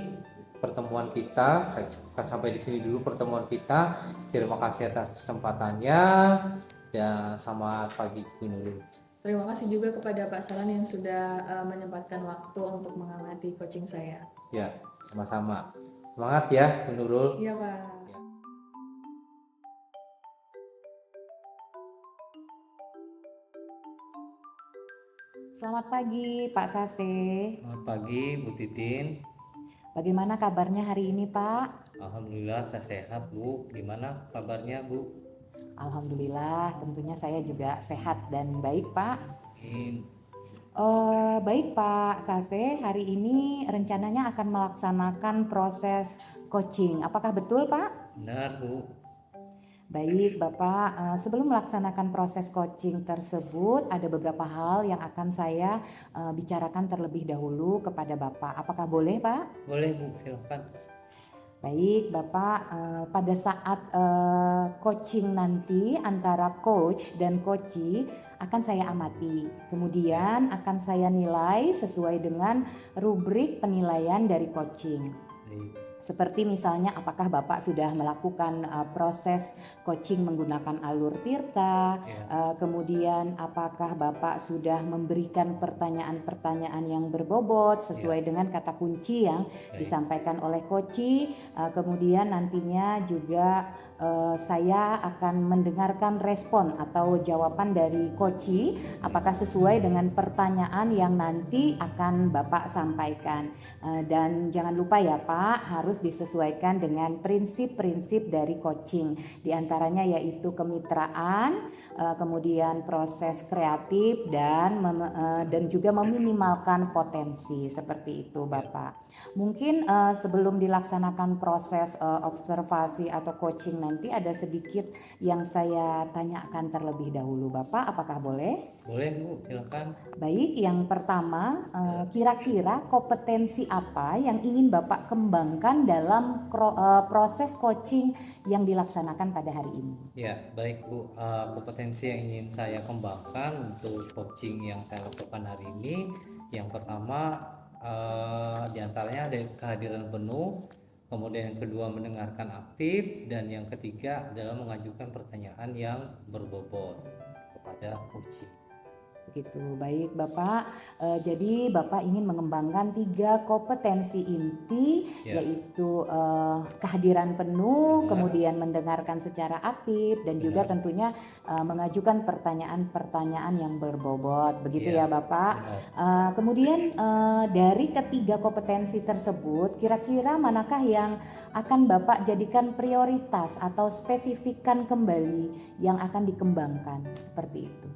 pertemuan kita. Saya cukupkan sampai di sini dulu pertemuan kita. Terima kasih atas kesempatannya dan selamat pagi Bu Nurul. Terima kasih juga kepada Pak Salan yang sudah menyempatkan waktu untuk mengamati coaching saya. Ya, sama-sama. Semangat ya Bu Nurul. Iya Pak. Selamat pagi Pak Sase. Selamat pagi Bu Titin. Bagaimana kabarnya hari ini Pak? Alhamdulillah saya sehat Bu. Gimana kabarnya Bu? Alhamdulillah, tentunya saya juga sehat dan baik Pak. Amin. Baik Pak Sase, hari ini rencananya akan melaksanakan proses coaching. Apakah betul Pak? Benar Bu. Baik Bapak, sebelum melaksanakan proses coaching tersebut ada beberapa hal yang akan saya bicarakan terlebih dahulu kepada Bapak. Apakah boleh Pak? Boleh Bu, silakan. Baik Bapak, pada saat coaching nanti antara coach dan coachee akan saya amati. Kemudian akan saya nilai sesuai dengan rubrik penilaian dari coaching. Baik. Seperti misalnya apakah Bapak sudah melakukan proses coaching menggunakan alur tirta, kemudian apakah Bapak sudah memberikan pertanyaan-pertanyaan yang berbobot sesuai dengan kata kunci yang disampaikan oleh coachee, kemudian nantinya juga saya akan mendengarkan respon atau jawaban dari coachee apakah sesuai dengan pertanyaan yang nanti akan Bapak sampaikan. Dan jangan lupa ya Pak, harus disesuaikan dengan prinsip-prinsip dari coaching. Di antaranya yaitu kemitraan, kemudian proses kreatif dan juga meminimalkan potensi, seperti itu Bapak. Mungkin sebelum dilaksanakan proses observasi atau coaching nanti ada sedikit yang saya tanyakan terlebih dahulu Bapak, apakah boleh? Boleh Bu, silakan. Baik, yang pertama, kira-kira kompetensi apa yang ingin Bapak kembangkan dalam proses coaching yang dilaksanakan pada hari ini? Ya, baik Bu. Kompetensi yang ingin saya kembangkan untuk coaching yang saya lakukan hari ini, yang pertama diantaranya ada kehadiran penuh, kemudian yang kedua mendengarkan aktif, dan yang ketiga adalah mengajukan pertanyaan yang berbobot kepada coaching. Begitu, baik Bapak. Jadi Bapak ingin mengembangkan 3 kompetensi inti, yaitu kehadiran penuh, kemudian mendengarkan secara aktif, dan juga tentunya mengajukan pertanyaan-pertanyaan yang berbobot. Begitu ya Bapak. Kemudian dari ketiga kompetensi tersebut, kira-kira manakah yang akan Bapak jadikan prioritas atau spesifikkan kembali yang akan dikembangkan, seperti itu?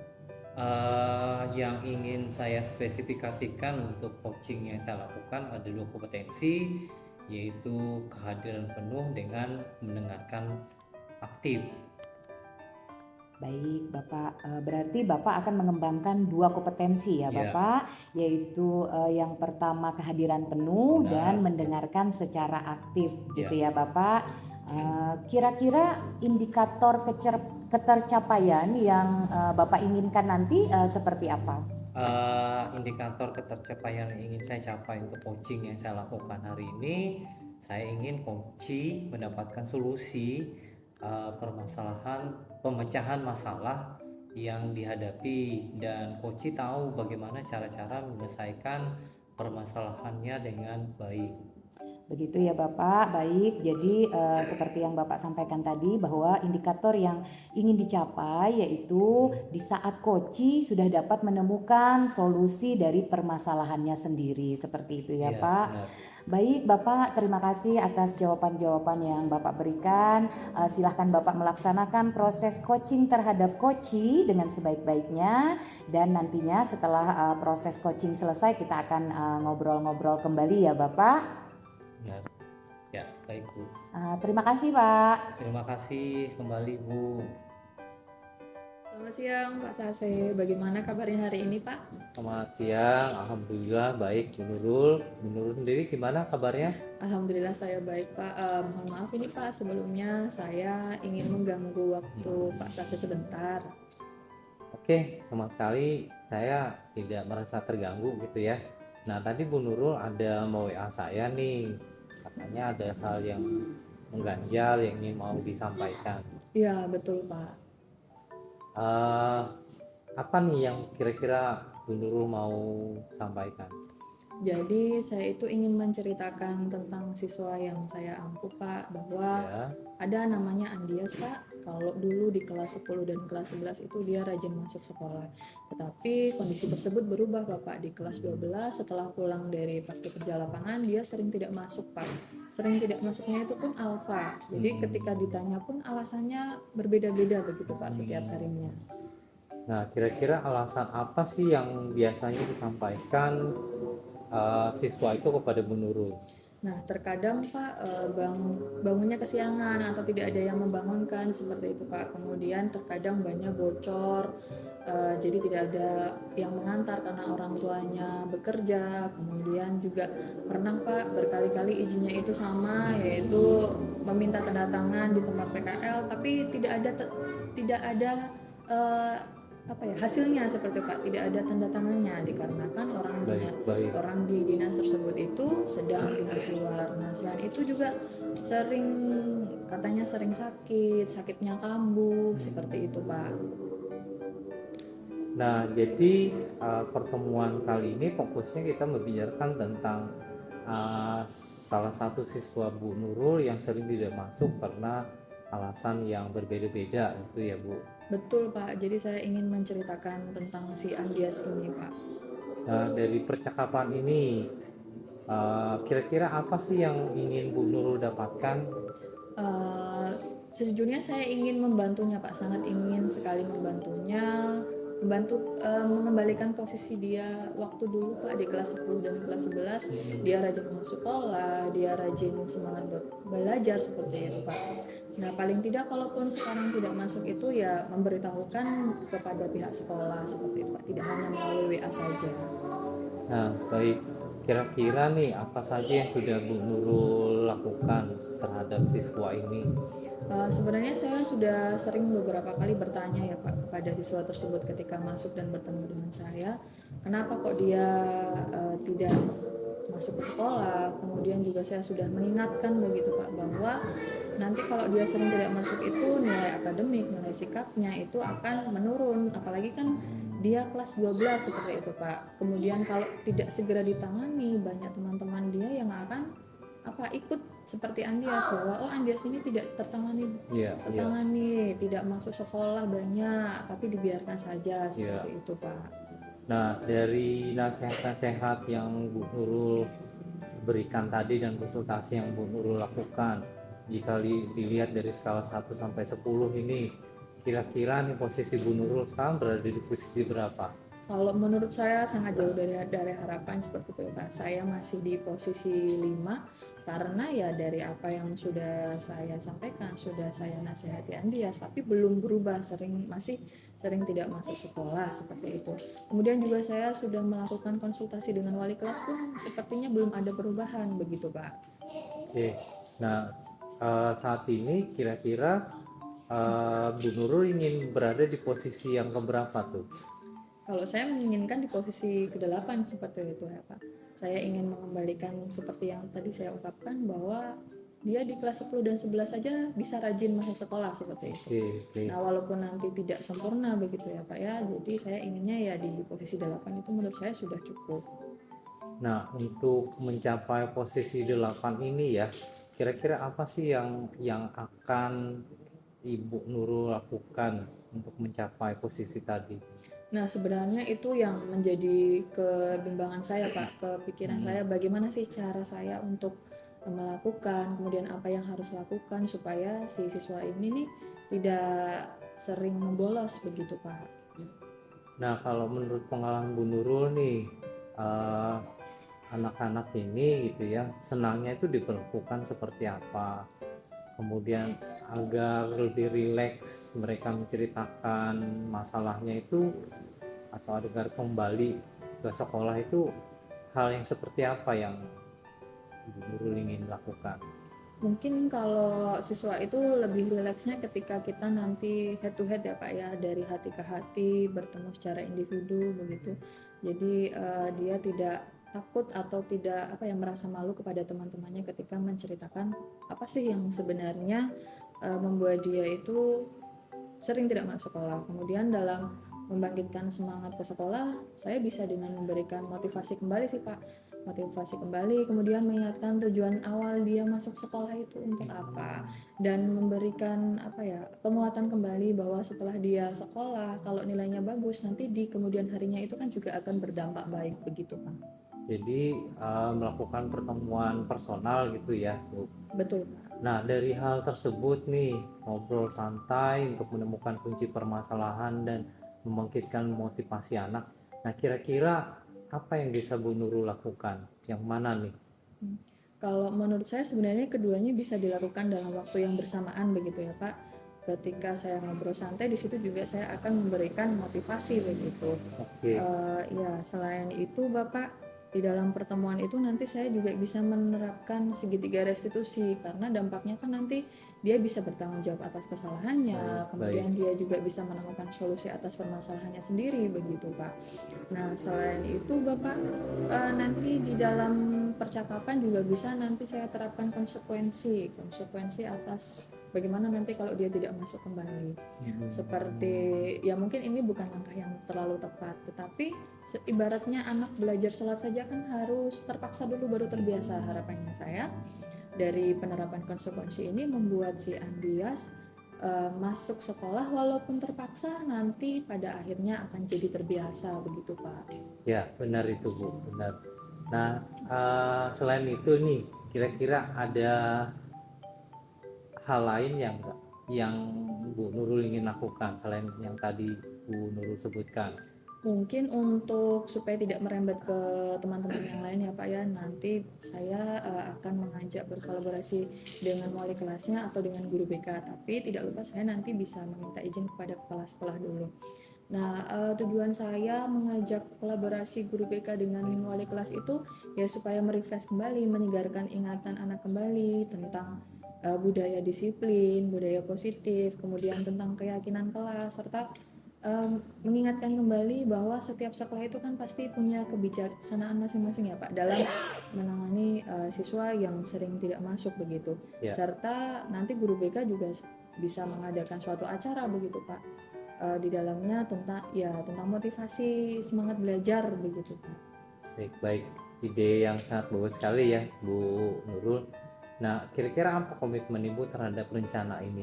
Yang ingin saya spesifikasikan untuk coaching yang saya lakukan ada 2 kompetensi, yaitu kehadiran penuh dengan mendengarkan aktif. Baik Bapak, berarti Bapak akan mengembangkan 2 kompetensi ya Bapak, yaitu yang pertama kehadiran penuh dan mendengarkan secara aktif gitu ya Bapak. Kira-kira indikator ketercapaian yang Bapak inginkan nanti seperti apa? Indikator ketercapaian yang ingin saya capai untuk coaching yang saya lakukan hari ini, saya ingin Koci mendapatkan solusi permasalahan pemecahan masalah yang dihadapi, dan Koci tahu bagaimana cara-cara menyelesaikan permasalahannya dengan baik. Begitu ya Bapak, baik. Jadi seperti yang Bapak sampaikan tadi bahwa indikator yang ingin dicapai yaitu di saat Koci sudah dapat menemukan solusi dari permasalahannya sendiri. Seperti itu ya Iya, Pak. benar. Baik Bapak, terima kasih atas jawaban-jawaban yang Bapak berikan. Silahkan Bapak melaksanakan proses coaching terhadap Koci dengan sebaik-baiknya. Dan nantinya setelah proses coaching selesai kita akan ngobrol-ngobrol kembali ya Bapak. Benar. Ya, baik Bu. Terima kasih Pak. Terima kasih kembali Bu. Selamat siang Pak Sase, bagaimana kabarnya hari ini Pak? Selamat siang, alhamdulillah baik Bu Nurul. Bu Nurul sendiri gimana kabarnya? Alhamdulillah saya baik Pak. Mohon maaf ini Pak, sebelumnya saya ingin mengganggu waktu Pak Sase sebentar. Oke, sama sekali saya tidak merasa terganggu gitu ya. Nah, tadi Bu Nurul ada mau WA saya nih. Katanya ada hal yang mengganjal yang ingin mau disampaikan. Iya betul Pak. Eh, apa nih yang kira-kira Bu Nurul mau sampaikan? Jadi saya itu ingin menceritakan tentang siswa yang saya ampuh Pak, bahwa Ya, ada namanya Andias Pak. Kalau dulu di kelas 10 dan kelas 11 itu dia rajin masuk sekolah. Tetapi kondisi tersebut berubah Bapak. Di kelas 12 setelah pulang dari praktik kerja lapangan dia sering tidak masuk Pak. Sering tidak masuknya itu pun alfa. Jadi ketika ditanya pun alasannya berbeda-beda begitu Pak setiap harinya. nah kira-kira alasan apa sih yang biasanya disampaikan siswa itu kepada Bu Nurul? Nah, terkadang Pak bangunnya kesiangan atau tidak ada yang membangunkan seperti itu Pak. Kemudian terkadang bannya bocor, jadi tidak ada yang mengantar karena orang tuanya bekerja. Kemudian juga pernah Pak berkali-kali izinnya itu sama, yaitu meminta tanda tangan di tempat PKL, tapi tidak ada eh, hasilnya seperti Pak, tidak ada tanda tangannya dikarenakan Baik. orang di dinas tersebut itu sedang dinas luar. Nah, selain itu juga katanya sering sakitnya kambuh, seperti itu Pak. Nah, jadi pertemuan kali ini fokusnya kita membicarakan tentang salah satu siswa Bu Nurul yang sering tidak masuk karena alasan yang berbeda-beda itu ya Bu. Betul Pak, jadi saya ingin menceritakan tentang si Andias ini Pak. Nah, dari percakapan ini kira-kira apa sih yang ingin Bu Nurul dapatkan? Sejujurnya saya ingin membantunya Pak, sangat ingin sekali membantunya, mengembalikan posisi dia waktu dulu Pak di kelas 10 dan kelas 11. Dia rajin masuk sekolah, dia rajin semangat belajar seperti itu Pak. Nah, paling tidak kalaupun sekarang tidak masuk itu ya memberitahukan kepada pihak sekolah seperti itu Pak, tidak hanya melalui WA saja. Nah, baik. Kira-kira nih apa saja yang sudah Bu Nurul lakukan terhadap siswa ini? Sebenarnya saya sudah sering beberapa kali bertanya ya Pak kepada siswa tersebut ketika masuk dan bertemu dengan saya, kenapa kok dia tidak masuk ke sekolah. Kemudian juga saya sudah mengingatkan begitu Pak bahwa nanti kalau dia sering tidak masuk itu nilai akademik, nilai sikapnya itu akan menurun, apalagi kan dia kelas 12 seperti itu Pak. Kemudian kalau tidak segera ditangani, banyak teman-teman dia yang akan ikut seperti Andias, bahwa Andias ini tidak tertangani, tidak masuk sekolah banyak, tapi dibiarkan saja seperti itu Pak. Nah, dari nasihat-nasihat yang Bu Nurul berikan tadi dan konsultasi yang Bu Nurul lakukan, jika dilihat dari skala 1 sampai 10 ini, kira-kira nih posisi Bu Nurul sekarang berada di posisi berapa? Kalau menurut saya sangat jauh dari harapan seperti itu Pak. Saya masih di posisi 5 karena ya dari apa yang sudah saya sampaikan, sudah saya nasihati Andias, tapi belum berubah, masih sering tidak masuk sekolah seperti itu. Kemudian juga saya sudah melakukan konsultasi dengan wali kelas pun sepertinya belum ada perubahan begitu Pak. Oke. Nah, saat ini kira-kira Bu Nurul ingin berada di posisi yang keberapa tuh? Kalau saya menginginkan di posisi ke-8 seperti itu ya Pak. Saya ingin mengembalikan seperti yang tadi saya ungkapkan bahwa dia di kelas 10 dan 11 saja bisa rajin masuk sekolah seperti itu. Oke. Nah, walaupun nanti tidak sempurna begitu ya Pak ya. Jadi saya inginnya ya di posisi 8 itu menurut saya sudah cukup. Nah, untuk mencapai posisi 8 ini ya, kira-kira apa sih yang akan Ibu Nurul lakukan untuk mencapai posisi tadi? Nah, sebenarnya itu yang menjadi kebimbangan saya, Pak, kepikiran saya bagaimana sih cara saya untuk melakukan, kemudian apa yang harus lakukan supaya si siswa ini nih tidak sering membolos begitu, Pak. Nah, kalau menurut pengalaman Bu Nurul nih, eh, anak-anak ini gitu ya, senangnya itu diperlakukan seperti apa? Kemudian agar lebih rileks mereka menceritakan masalahnya itu atau agar kembali ke sekolah itu hal yang seperti apa yang Ibu Nurul ingin lakukan? Mungkin kalau siswa itu lebih rileksnya ketika kita nanti head to head ya Pak ya, dari hati ke hati, bertemu secara individu begitu. Jadi dia tidak takut atau tidak apa ya merasa malu kepada teman-temannya ketika menceritakan apa sih yang sebenarnya membuat dia itu sering tidak masuk sekolah. Kemudian dalam membangkitkan semangat ke sekolah, saya bisa dengan memberikan motivasi kembali sih Pak. Motivasi kembali, kemudian mengingatkan tujuan awal dia masuk sekolah itu untuk apa, dan memberikan apa ya penguatan kembali bahwa setelah dia sekolah, kalau nilainya bagus, nanti di kemudian harinya itu kan juga akan berdampak baik begitu Pak. Jadi melakukan pertemuan personal gitu ya, Bu. Betul Pak. Nah, dari hal tersebut nih, ngobrol santai untuk menemukan kunci permasalahan dan membangkitkan motivasi anak. Nah, kira-kira apa yang bisa Bu Nurul lakukan? Yang mana nih? Kalau menurut saya sebenarnya keduanya bisa dilakukan dalam waktu yang bersamaan begitu ya Pak. Ketika saya ngobrol santai di situ juga saya akan memberikan motivasi begitu. Oke. Ya selain itu Bapak, di dalam pertemuan itu nanti saya juga bisa menerapkan segitiga restitusi karena dampaknya kan nanti dia bisa bertanggung jawab atas kesalahannya, kemudian dia juga bisa menemukan solusi atas permasalahannya sendiri begitu Pak. Nah selain itu Bapak, nanti di dalam percakapan juga bisa nanti saya terapkan konsekuensi atas bagaimana nanti kalau dia tidak masuk kembali. Seperti ya mungkin ini bukan langkah yang terlalu tepat, tetapi ibaratnya anak belajar sholat saja kan harus terpaksa dulu baru terbiasa. Harapannya saya dari penerapan konsekuensi ini membuat si Andias masuk sekolah walaupun terpaksa, nanti pada akhirnya akan jadi terbiasa begitu Pak. Ya, benar itu Bu, benar. Nah, selain itu nih, kira-kira ada hal lain yang Bu Nurul ingin lakukan selain yang tadi Bu Nurul sebutkan? Mungkin untuk supaya tidak merembet ke teman-teman yang lain ya Pak ya, nanti saya akan mengajak berkolaborasi dengan wali kelasnya atau dengan guru BK, tapi tidak lupa saya nanti bisa meminta izin kepada kepala sekolah dulu. Nah, tujuan saya mengajak kolaborasi guru BK dengan wali kelas itu ya supaya merefresh kembali, menyegarkan ingatan anak kembali tentang budaya disiplin, budaya positif, kemudian tentang keyakinan kelas, serta mengingatkan kembali bahwa setiap sekolah itu kan pasti punya kebijaksanaan masing-masing ya Pak dalam menangani siswa yang sering tidak masuk begitu. Ya. Serta nanti guru BK juga bisa mengadakan suatu acara begitu Pak. Di dalamnya tentang motivasi semangat belajar begitu Pak. Baik, ide yang sangat bagus sekali ya Bu Nurul. Nah, kira-kira apa komitmen Ibu terhadap rencana ini?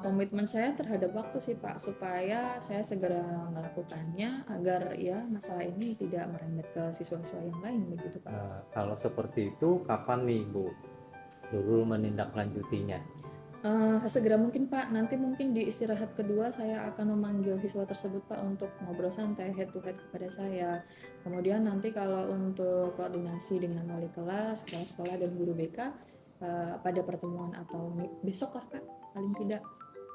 Komitmen saya terhadap waktu sih Pak, supaya saya segera melakukannya agar ya masalah ini tidak merembet ke siswa-siswa yang lain begitu Pak. Nah, kalau seperti itu, kapan nih Bu Nurul menindaklanjutinya? Segera mungkin Pak, nanti mungkin di istirahat kedua saya akan memanggil siswa tersebut Pak untuk ngobrol santai head to head kepada saya. Kemudian nanti kalau untuk koordinasi dengan wali kelas, kepala sekolah dan guru BK pada pertemuan atau besok lah Pak, paling tidak.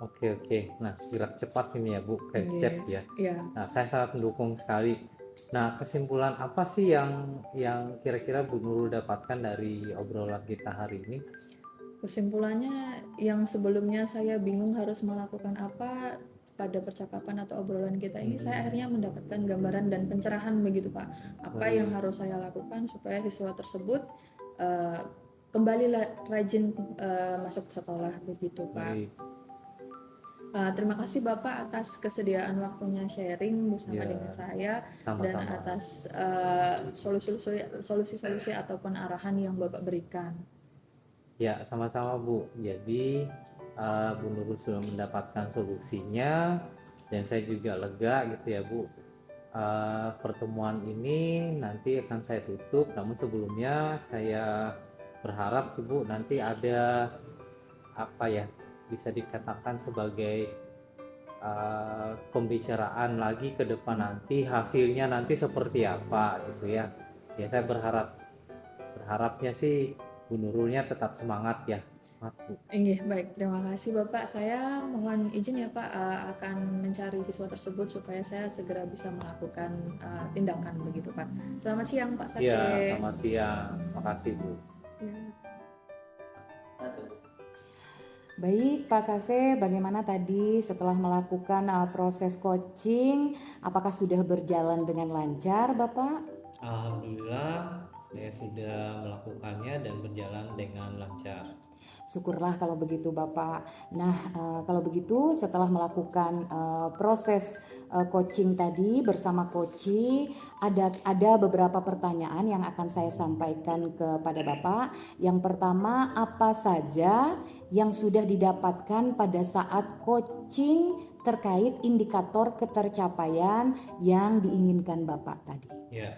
Oke. Nah, gerak cepat ini ya Bu, kayak Iya. chat ya. Iya. Nah, saya sangat mendukung sekali. Nah, kesimpulan apa sih yang kira-kira Bu Nurul dapatkan dari obrolan kita hari ini? Kesimpulannya yang sebelumnya saya bingung harus melakukan apa, pada percakapan atau obrolan kita ini saya akhirnya mendapatkan gambaran dan pencerahan begitu Pak. Apa yang harus saya lakukan supaya siswa tersebut eh, kembali rajin masuk sekolah begitu Pak. Baik. Terima kasih Bapak atas kesediaan waktunya sharing bersama Ya, dengan saya dan sama-sama. atas solusi-solusi ataupun arahan yang Bapak berikan. Ya, sama-sama Bu. Jadi Bu Nurul sudah mendapatkan solusinya dan saya juga lega gitu ya Bu. Pertemuan ini nanti akan saya tutup, namun sebelumnya saya berharap sih Bu nanti ada apa ya, bisa dikatakan sebagai pembicaraan lagi ke depan nanti, hasilnya nanti seperti apa gitu ya. Ya saya berharapnya sih Bu Nurulnya tetap semangat ya. Semangat Bu. Baik, terima kasih Bapak. Saya mohon izin ya Pak, akan mencari siswa tersebut supaya saya segera bisa melakukan tindakan begitu Pak. Selamat siang Pak Sase. Ya, selamat siang. Makasih Bu. Ya. Baik, Pak Sase, bagaimana tadi setelah melakukan proses coaching, apakah sudah berjalan dengan lancar, Bapak? Alhamdulillah saya sudah melakukannya dan berjalan dengan lancar. Syukurlah kalau begitu, Bapak. Nah, kalau begitu setelah melakukan proses coaching tadi bersama coach, ada beberapa pertanyaan yang akan saya sampaikan kepada Bapak. Yang pertama, apa saja yang sudah didapatkan pada saat coaching terkait indikator ketercapaian yang diinginkan Bapak tadi? Ya,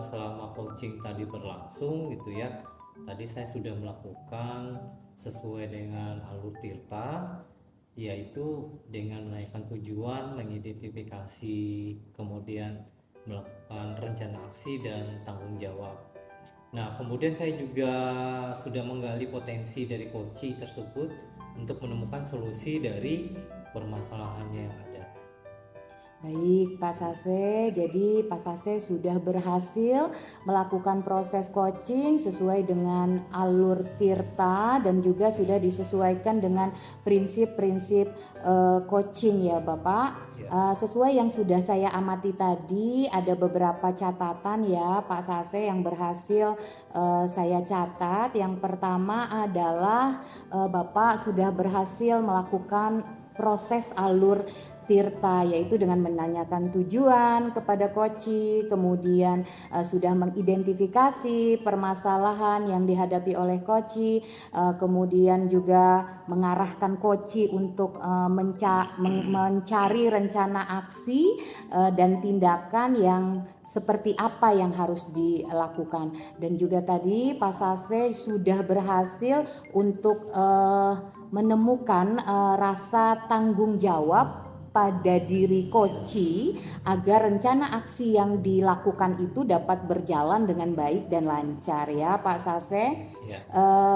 selama coaching tadi berlangsung gitu ya, tadi saya sudah melakukan sesuai dengan alur Tirta, yaitu dengan menaikkan tujuan, mengidentifikasi, kemudian melakukan rencana aksi dan tanggung jawab. Nah, kemudian saya juga sudah menggali potensi dari coaching tersebut untuk menemukan solusi dari permasalahannya yang ada. Baik, Pak Sase. Jadi Pak Sase sudah berhasil melakukan proses coaching sesuai dengan alur Tirta dan juga sudah disesuaikan dengan prinsip-prinsip coaching ya, Bapak. Sesuai yang sudah saya amati tadi, ada beberapa catatan ya, Pak Sase yang berhasil saya catat. Yang pertama adalah Bapak sudah berhasil melakukan proses alur Tirta, yaitu dengan menanyakan tujuan kepada koci, kemudian sudah mengidentifikasi permasalahan yang dihadapi oleh koci, kemudian juga mengarahkan koci untuk mencari rencana aksi dan tindakan yang seperti apa yang harus dilakukan. Dan juga tadi Pak Sase sudah berhasil untuk menemukan rasa tanggung jawab pada diri koci agar rencana aksi yang dilakukan itu dapat berjalan dengan baik dan lancar ya Pak Sase. Ya.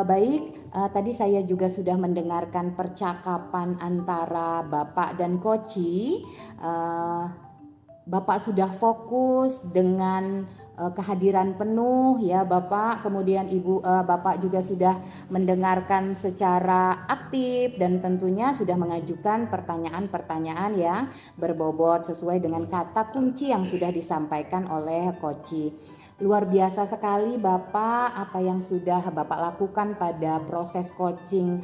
Baik, tadi saya juga sudah mendengarkan percakapan antara Bapak dan koci. Bapak sudah fokus dengan kehadiran penuh ya Bapak, kemudian Bapak juga sudah mendengarkan secara aktif dan tentunya sudah mengajukan pertanyaan-pertanyaan yang berbobot sesuai dengan kata kunci yang sudah disampaikan oleh koci. Luar biasa sekali Bapak apa yang sudah Bapak lakukan pada proses coaching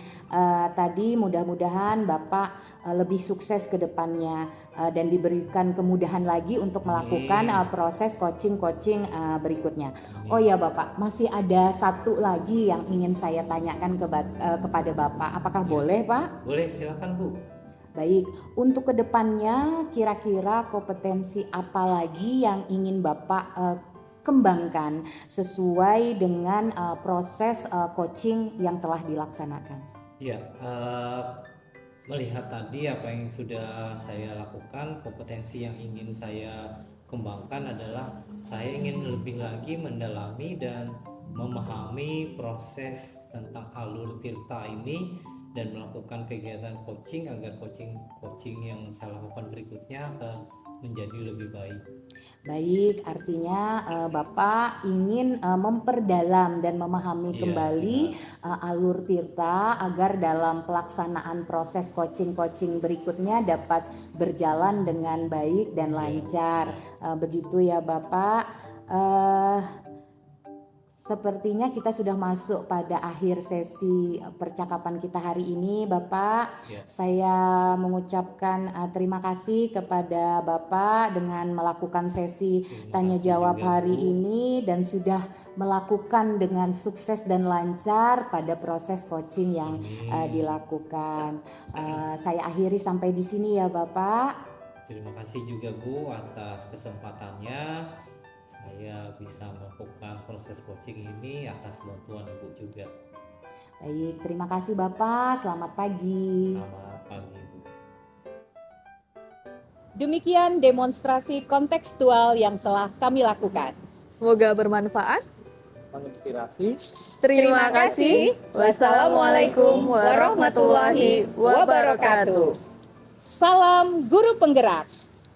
tadi. Mudah-mudahan Bapak lebih sukses ke depannya dan diberikan kemudahan lagi untuk melakukan proses coaching berikutnya. Oh ya Bapak, masih ada satu lagi yang ingin saya tanyakan kepada Bapak. Apakah boleh Pak? Boleh, silakan Bu. Baik, untuk kedepannya kira-kira kompetensi apa lagi yang ingin Bapak kembangkan sesuai dengan proses coaching yang telah dilaksanakan? Ya, melihat tadi apa yang sudah saya lakukan, kompetensi yang ingin saya kembangkan adalah saya ingin lebih lagi mendalami dan memahami proses tentang alur Tirta ini dan melakukan kegiatan coaching agar coaching yang saya lakukan berikutnya menjadi lebih baik. Baik, artinya Bapak ingin memperdalam dan memahami Iya, kembali benar. alur Tirta agar dalam pelaksanaan proses coaching-coaching berikutnya dapat berjalan dengan baik dan Iya, lancar. benar. Begitu ya Bapak. Eh, Sepertinya kita sudah masuk pada akhir sesi percakapan kita hari ini, Bapak. Ya. Saya mengucapkan terima kasih kepada Bapak dengan melakukan sesi Terima tanya kasih jawab juga, hari Bu. ini dan sudah melakukan dengan sukses dan lancar pada proses coaching yang dilakukan. Saya akhiri sampai di sini ya, Bapak. Terima kasih juga Bu atas kesempatannya. Saya bisa melakukan proses coaching ini atas bantuan Ibu juga. Baik, terima kasih Bapak. Selamat pagi. Selamat pagi Bu. Demikian demonstrasi kontekstual yang telah kami lakukan. Semoga bermanfaat. Menginspirasi. Terima kasih. Wassalamualaikum warahmatullahi wabarakatuh. Salam guru penggerak.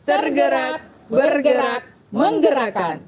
Tergerak, bergerak, menggerakkan.